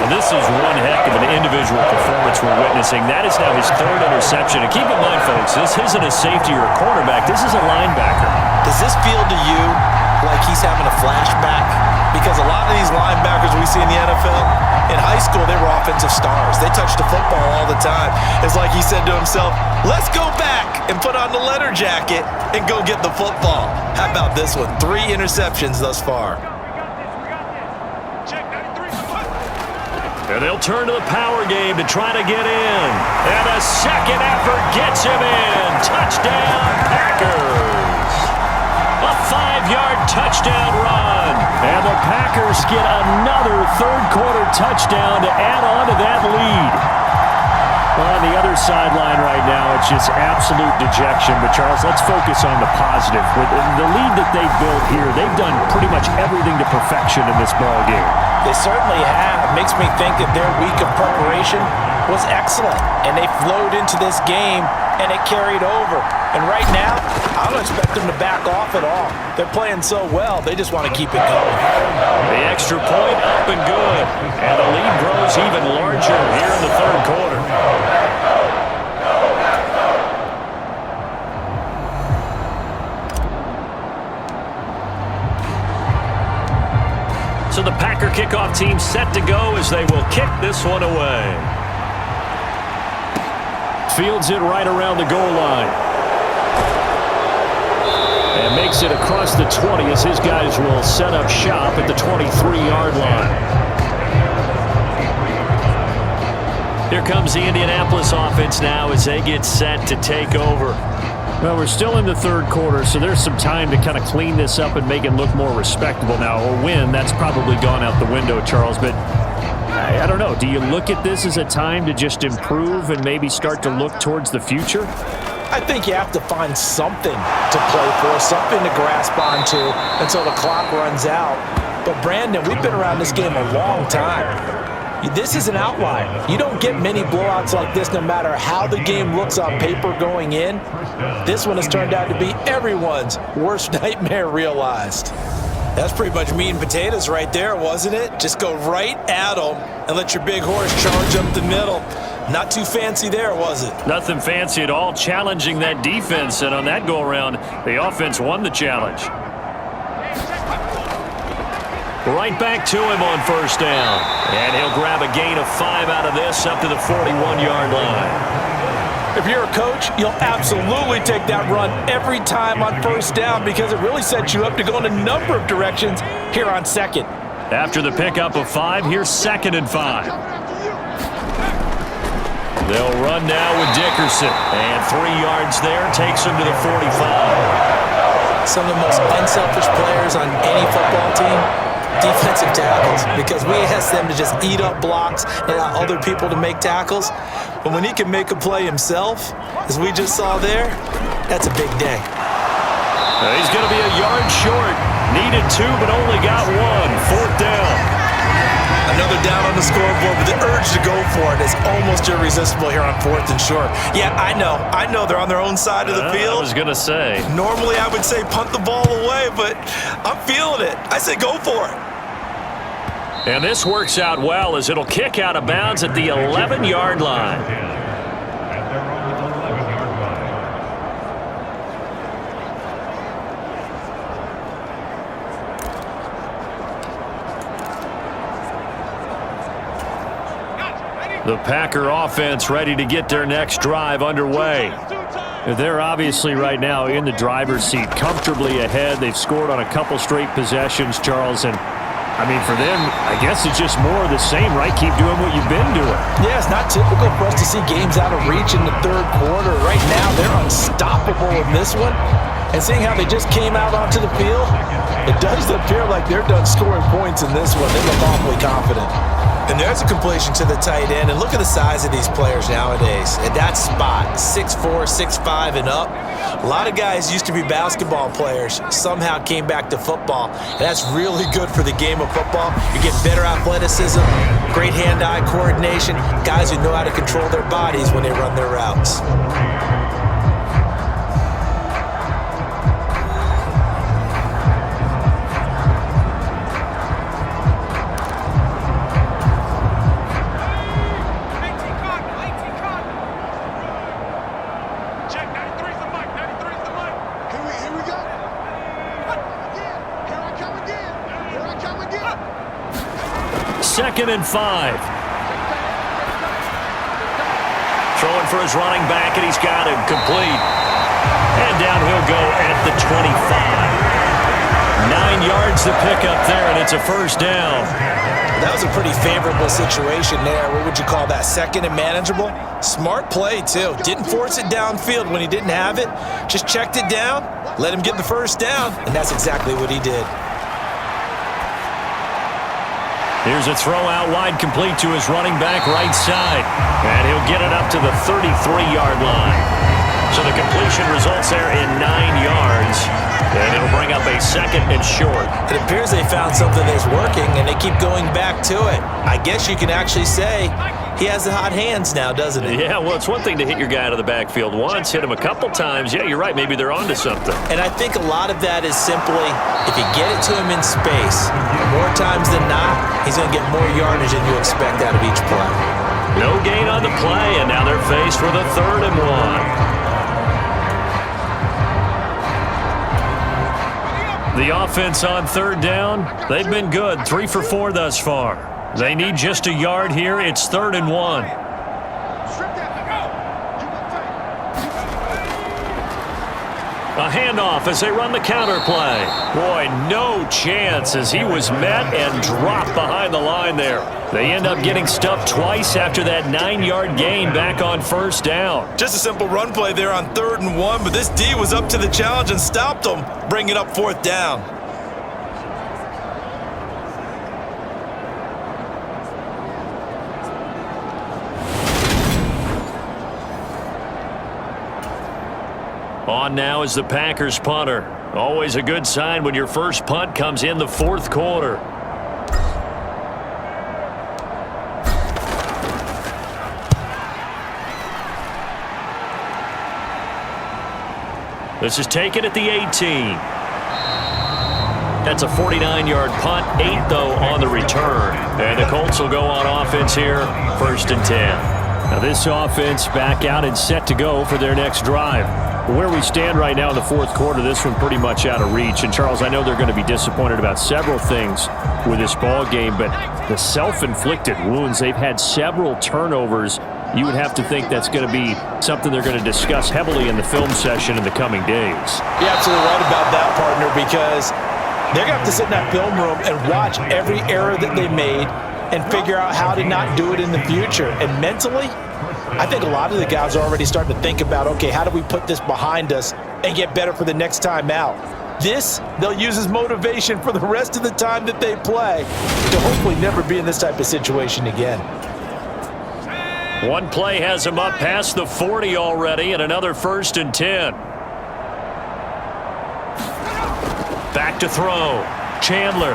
And this is one heck of an individual performance we're witnessing. That is now his 3rd interception. And keep in mind, folks, this isn't a safety or a cornerback. This is a linebacker. Does this feel to you like he's having a flashback? Because a lot of these linebackers we see in the NFL, in high school, they were offensive stars. They touched the football all the time. It's like he said to himself, let's go back and put on the leather jacket and go get the football. How about this one? 3 interceptions thus far. And they'll turn to the power game to try to get in. And a second effort gets him in. Touchdown, Packers. A 5-yard touchdown run. And the Packers get another third quarter touchdown to add on to that lead. Well, on the other sideline right now, it's just absolute dejection. But, Charles, let's focus on the positive. With the lead that they've built here, they've done pretty much everything to perfection in this ball game. They certainly have. Makes me think that their week of preparation was excellent. And they flowed into this game, and it carried over. And right now, I don't expect them to back off at all. They're playing so well, they just want to keep it going. The extra point up and good. And the lead grows even larger here in the third quarter. So the Packer kickoff team set to go as they will kick this one away. Fields it right around the goal line. And makes it across the 20 as his guys will set up shop at the 23-yard line. Here comes the Indianapolis offense now as they get set to take over. Well, we're still in the third quarter, so there's some time to kind of clean this up and make it look more respectable now. A win, that's probably gone out the window, Charles, but I don't know. Do you look at this as a time to just improve and maybe start to look towards the future? I think you have to find something to play for, something to grasp onto until the clock runs out. But, Brandon, we've been around this game a long time. This is an outlier. You don't get many blowouts like this no matter how the game looks on paper going in. This one has turned out to be everyone's worst nightmare realized. That's pretty much meat and potatoes right there, wasn't it? Just go right at them and let your big horse charge up the middle. Not too fancy there, was it? Nothing fancy at all, challenging that defense, and on that go-around, the offense won the challenge. Right back to him on first down. And he'll grab a gain of 5 out of this up to the 41-yard line. If you're a coach, you'll absolutely take that run every time on first down because it really sets you up to go in a number of directions here on second. After the pickup of 5, here's 2nd and 5. They'll run now with Dickerson. And 3 yards there takes him to the 45. Some of the most unselfish players on any football team, defensive tackles, because we ask them to just eat up blocks and allow other people to make tackles. But when he can make a play himself, as we just saw there, that's a big day. He's going to be a yard short. Needed 2, but only got 1. 4th down. Another down on the scoreboard, but the urge to go for it is almost irresistible here on 4th and short. Yeah, I know they're on their own side of the field. I was going to say. Normally I would say punt the ball away, but I'm feeling it. I say go for it. And this works out well as it'll kick out of bounds at the 11-yard line. The Packer offense ready to get their next drive underway. They're obviously right now in the driver's seat, comfortably ahead. They've scored on a couple straight possessions, Charles, and I mean, for them, I guess it's just more of the same, right? Keep doing what you've been doing. Yeah, it's not typical for us to see games out of reach in the third quarter. Right now, they're unstoppable in this one. And seeing how they just came out onto the field, it does appear like they're done scoring points in this one. They look awfully confident. And there's a completion to the tight end. And look at the size of these players nowadays. At that spot, 6'4", 6'5", and up. A lot of guys used to be basketball players, somehow came back to football. And that's really good for the game of football. You get better athleticism, great hand-eye coordination, guys who know how to control their bodies when they run their routes. Second and 5. Throwing for his running back, and he's got him complete. And down he'll go at the 25. 9 yards to pick up there, and it's a first down. That was a pretty favorable situation there. What would you call that? Second and manageable? Smart play, too. Didn't force it downfield when he didn't have it. Just checked it down, let him get the first down, and that's exactly what he did. Here's a throw out wide, complete to his running back right side. And he'll get it up to the 33-yard line. So the completion results there in 9 yards. And it'll bring up a 2nd and short. It appears they found something that's working, and they keep going back to it. I guess you can actually say he has the hot hands now, doesn't he? Yeah, well, it's one thing to hit your guy out of the backfield once, hit him a couple times. Yeah, you're right. Maybe they're onto something. And I think a lot of that is simply if you get it to him in space, more times than not, he's going to get more yardage than you expect out of each play. No gain on the play, and now they're faced with a 3rd and 1. The offense on 3rd down, they've been good. 3 for 4 thus far. They need just a yard here. It's 3rd and 1. A handoff as they run the counter play. Boy, no chance as he was met and dropped behind the line there. They end up getting stuffed twice after that 9-yard gain back on 1st down. Just a simple run play there on 3rd and 1, but this D was up to the challenge and stopped them, bringing up 4th down. On now is the Packers punter. Always a good sign when your first punt comes in the 4th quarter. This is taken at the 18. That's a 49-yard punt, 8 though on the return. And the Colts will go on offense here, 1st and 10. Now this offense back out and set to go for their next drive. Where we stand right now in the 4th quarter, this one pretty much out of reach. And Charles, I know they're going to be disappointed about several things with this ball game, but the self-inflicted wounds, they've had several turnovers. You would have to think that's going to be something they're going to discuss heavily in the film session in the coming days. You're absolutely right about that, partner, because they're going to have to sit in that film room and watch every error that they made and figure out how to not do it in the future. And mentally, I think a lot of the guys are already starting to think about, okay, how do we put this behind us and get better for the next time out? This, they'll use as motivation for the rest of the time that they play to hopefully never be in this type of situation again. One play has him up past the 40 already, and another 1st and 10. Back to throw. Chandler.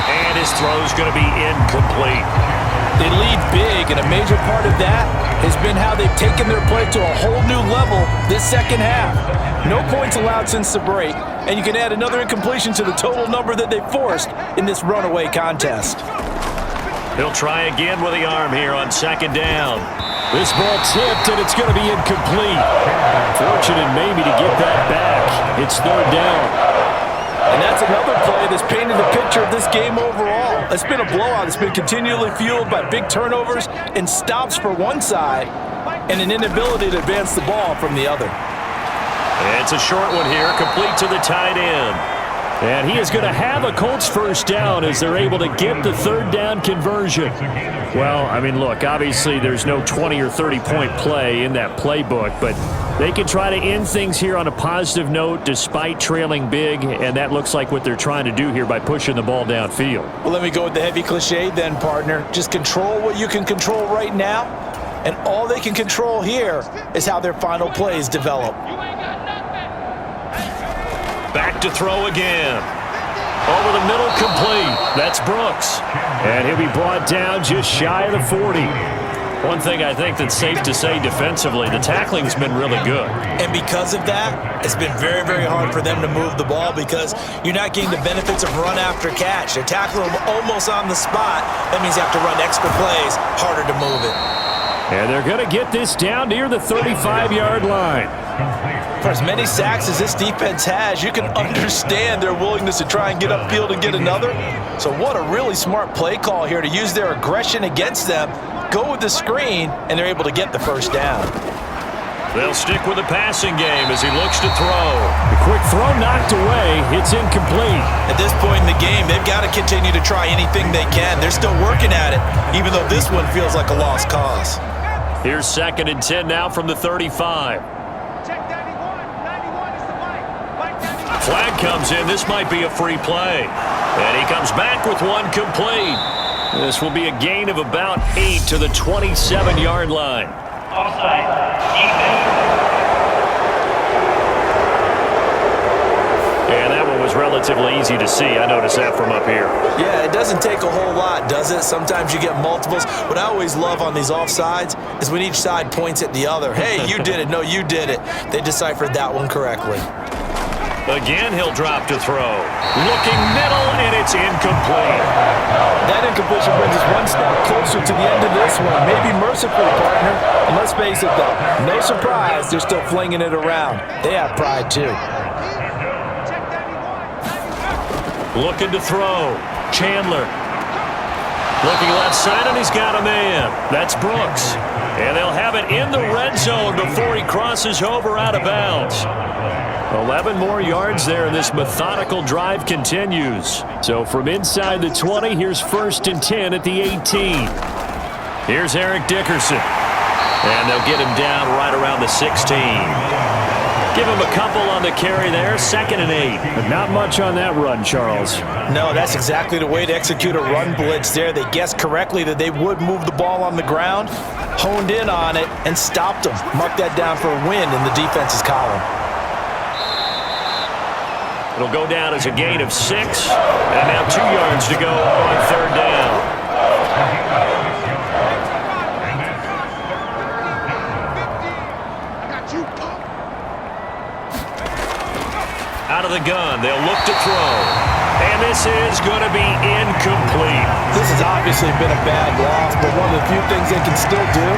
And his throw's going to be incomplete. They lead big, and a major part of that has been how they've taken their play to a whole new level this 2nd half. No points allowed since the break, and you can add another incompletion to the total number that they forced in this runaway contest. He'll try again with the arm here on 2nd down. This ball tipped, and it's going to be incomplete. Fortunate maybe to get that back. It's 3rd down. And that's another play that's painted the picture of this game overall. It's been a blowout. It's been continually fueled by big turnovers and stops for one side and an inability to advance the ball from the other. And it's a short one here, complete to the tight end. And he is going to have a Colts 1st down as they're able to get the 3rd down conversion. Well, I mean, look, obviously there's no 20 or 30-point play in that playbook, but they can try to end things here on a positive note despite trailing big, and that looks like what they're trying to do here by pushing the ball downfield. Well, let me go with the heavy cliche then, partner. Just control what you can control right now, and all they can control here is how their final plays develop. Back to throw again. Over the middle, complete. That's Brooks. And he'll be brought down just shy of the 40. One thing I think that's safe to say defensively, the tackling's been really good. And because of that, it's been very, very hard for them to move the ball because you're not getting the benefits of run after catch. They're tackling them almost on the spot. That means you have to run extra plays, harder to move it. And they're going to get this down near the 35-yard line. For as many sacks as this defense has, you can understand their willingness to try and get upfield and get another. So what a really smart play call here to use their aggression against them, go with the screen, and they're able to get the 1st down. They'll stick with the passing game as he looks to throw. The quick throw knocked away. It's incomplete. At this point in the game, they've got to continue to try anything they can. They're still working at it, even though this one feels like a lost cause. Here's 2nd and 10 now from the 35. Flag comes in. This might be a free play. And he comes back with one complete. This will be a gain of about 8 to the 27-yard line. And that one was relatively easy to see. I noticed that from up here. Yeah, it doesn't take a whole lot, does it? Sometimes you get multiples. What I always love on these offsides is when each side points at the other. Hey, you did it. No, you did it. They deciphered that one correctly. Again, he'll drop to throw. Looking middle, and it's incomplete. That incompletion brings us one step closer to the end of this one. Maybe merciful, partner. And let's face it, though, no surprise, they're still flinging it around. They have pride, too. Looking to throw. Chandler. Looking left side, and he's got a man. That's Brooks. And they'll have it in the red zone before he crosses over out of bounds. 11 more yards there, and this methodical drive continues. So from inside the 20, here's 1st and 10 at the 18. Here's Eric Dickerson. And they'll get him down right around the 16. Give him a couple on the carry there, 2nd and 8. But not much on that run, Charles. No, that's exactly the way to execute a run blitz there. They guessed correctly that they would move the ball on the ground, honed in on it, and stopped them. Mark that down for a win in the defense's column. It'll go down as a gain of 6. And now 2 yards to go on 3rd down. Out of the gun, they'll look to throw. And this is going to be incomplete. This has obviously been a bad loss, but one of the few things they can still do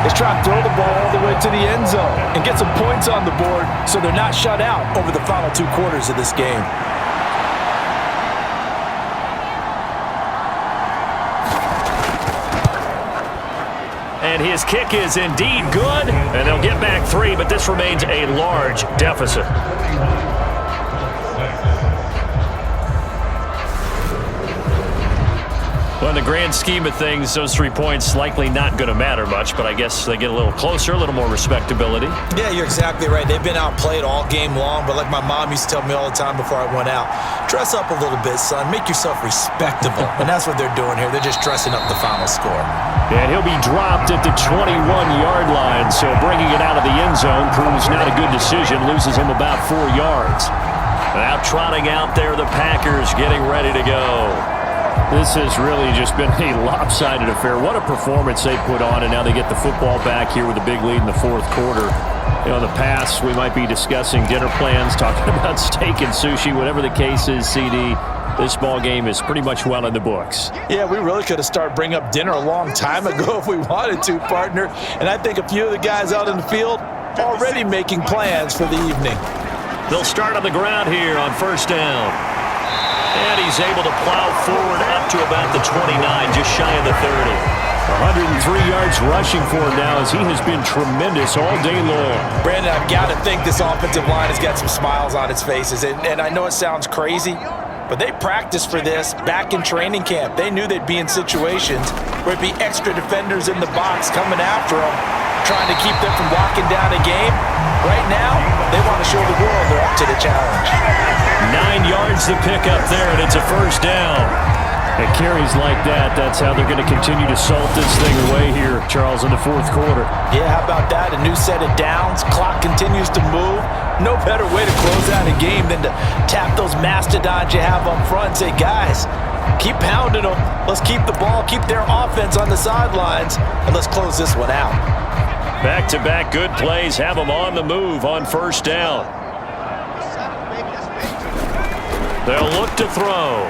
is try to throw the ball all the way to the end zone and get some points on the board so they're not shut out over the final 2 quarters of this game. And his kick is indeed good, and they'll get back 3, but this remains a large deficit. Well, in the grand scheme of things, those 3 points likely not going to matter much, but I guess they get a little closer, a little more respectability. Yeah, you're exactly right. They've been outplayed all game long, but like my mom used to tell me all the time before I went out, dress up a little bit, son. Make yourself respectable. And that's what they're doing here. They're just dressing up the final score. And he'll be dropped at the 21-yard line, so bringing it out of the end zone proves not a good decision, loses him about 4 yards. Now trotting out there, the Packers getting ready to go. This has really just been a lopsided affair. What a performance they put on, and now they get the football back here with a big lead in the 4th quarter. You know, in the past, we might be discussing dinner plans, talking about steak and sushi, whatever the case is, CD. This ball game is pretty much well in the books. Yeah, we really could have started bringing up dinner a long time ago if we wanted to, partner. And I think a few of the guys out in the field already making plans for the evening. They'll start on the ground here on 1st down. And he's able to plow forward up to about the 29, just shy of the 30. 103 yards rushing for him now as he has been tremendous all day long. Brandon, I've got to think this offensive line has got some smiles on its faces. And I know it sounds crazy, but they practiced for this back in training camp. They knew they'd be in situations where it'd be extra defenders in the box coming after them, trying to keep them from locking down a game. Right now, they want to show the world they're up to the challenge. 9 yards to pick up there, and it's a 1st down. At carries like that, that's how they're going to continue to salt this thing away here, Charles, in the 4th quarter. Yeah, how about that? A new set of downs. Clock continues to move. No better way to close out a game than to tap those mastodons you have up front and say, guys, keep pounding them. Let's keep the ball, keep their offense on the sidelines, and let's close this one out. Back-to-back good plays have them on the move on 1st down. They'll look to throw.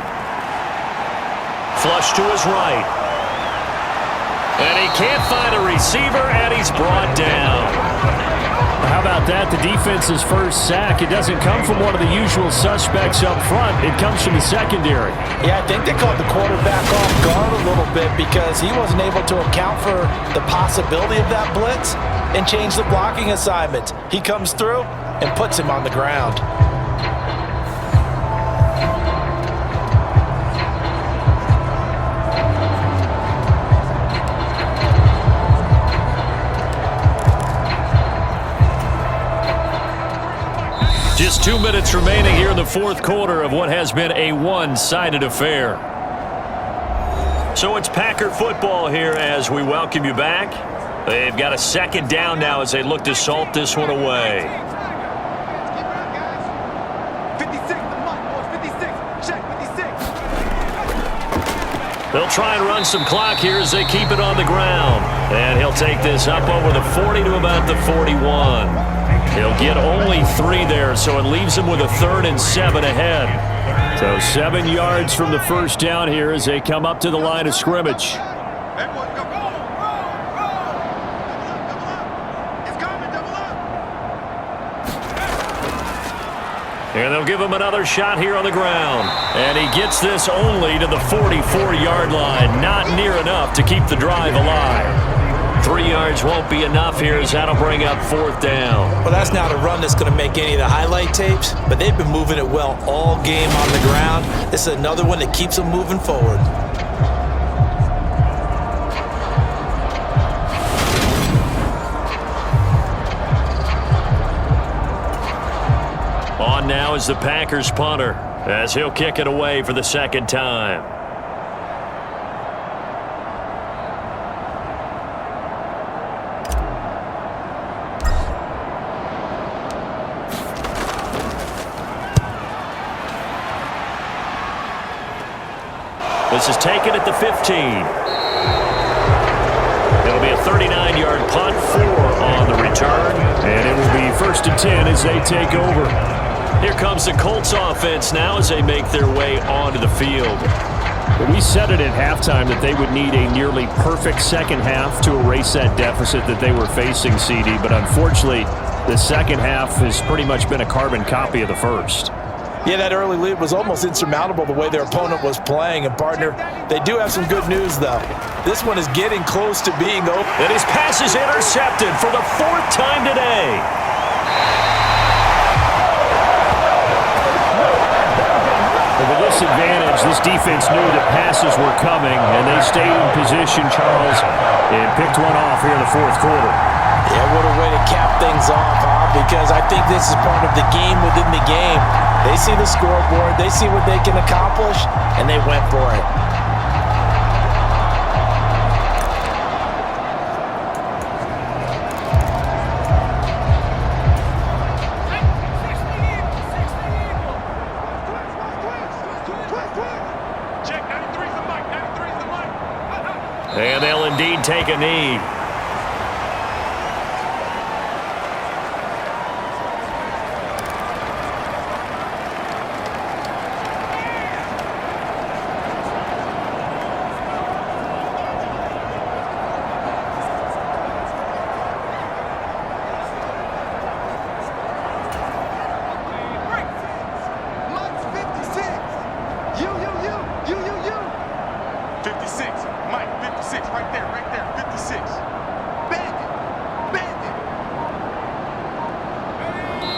Flush to his right. And he can't find a receiver, and he's brought down. How about that? The defense's first sack. It doesn't come from one of the usual suspects up front. It comes from the secondary. Yeah, I think they caught the quarterback off guard a little bit because he wasn't able to account for the possibility of that blitz and change the blocking assignment. He comes through and puts him on the ground. Just 2 minutes remaining here in the fourth quarter of what has been a one-sided affair. So it's Packer football here as we welcome you back. They've got a second down now as they look to salt this one away. They'll try and run some clock here as they keep it on the ground. And he'll take this up over the 40 to about the 41. He'll get only 3 there, so it leaves him with a 3rd and 7 ahead. So 7 yards from the first down here as they come up to the line of scrimmage. And they'll give him another shot here on the ground. And he gets this only to the 44-yard line. Not near enough to keep the drive alive. 3 yards won't be enough here as that'll bring up 4th down. Well, that's not a run that's going to make any of the highlight tapes, but they've been moving it well all game on the ground. This is another one that keeps them moving forward. On now is the Packers punter as he'll kick it away for the second time. This is taken at the 15. It'll be a 39-yard punt, 4 on the return. And it will be 1st and 10 as they take over. Here comes the Colts offense now as they make their way onto the field. We said it at halftime that they would need a nearly perfect second half to erase that deficit that they were facing, CD. But unfortunately, the second half has pretty much been a carbon copy of the first. Yeah, that early lead was almost insurmountable the way their opponent was playing. And, partner, they do have some good news, though. This one is getting close to being over. And his pass is intercepted for the 4th time today. With this advantage, this defense knew that passes were coming, and they stayed in position, Charles, and picked one off here in the fourth quarter. Yeah, what a way to cap things off, huh? Because I think this is part of the game within the game. They see the scoreboard, they see what they can accomplish, and they went for it. And they'll indeed take a knee.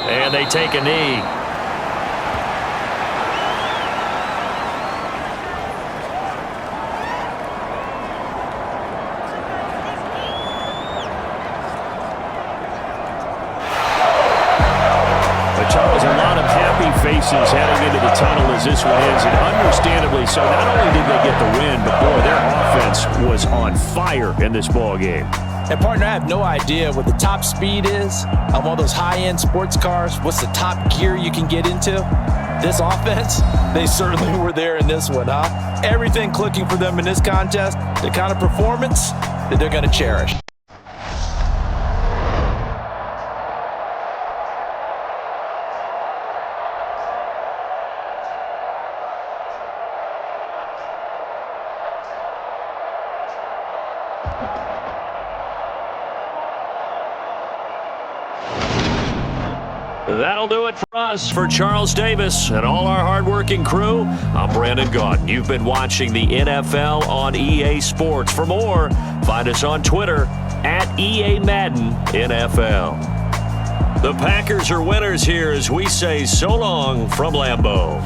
And they take a knee. But Charles, a lot of happy faces heading into the tunnel as this one ends, and understandably so. Not only did they get the win, but boy, their offense was on fire in this ball game. And, partner, I have no idea what the top speed is on one of those high-end sports cars. What's the top gear you can get into? This offense, they certainly were there in this one, huh? Everything clicking for them in this contest, the kind of performance that they're going to cherish. That'll do it for us. For Charles Davis and all our hardworking crew, I'm Brandon Gaudin. You've been watching the NFL on EA Sports. For more, find us on Twitter at EA Madden NFL. The Packers are winners here as we say so long from Lambeau.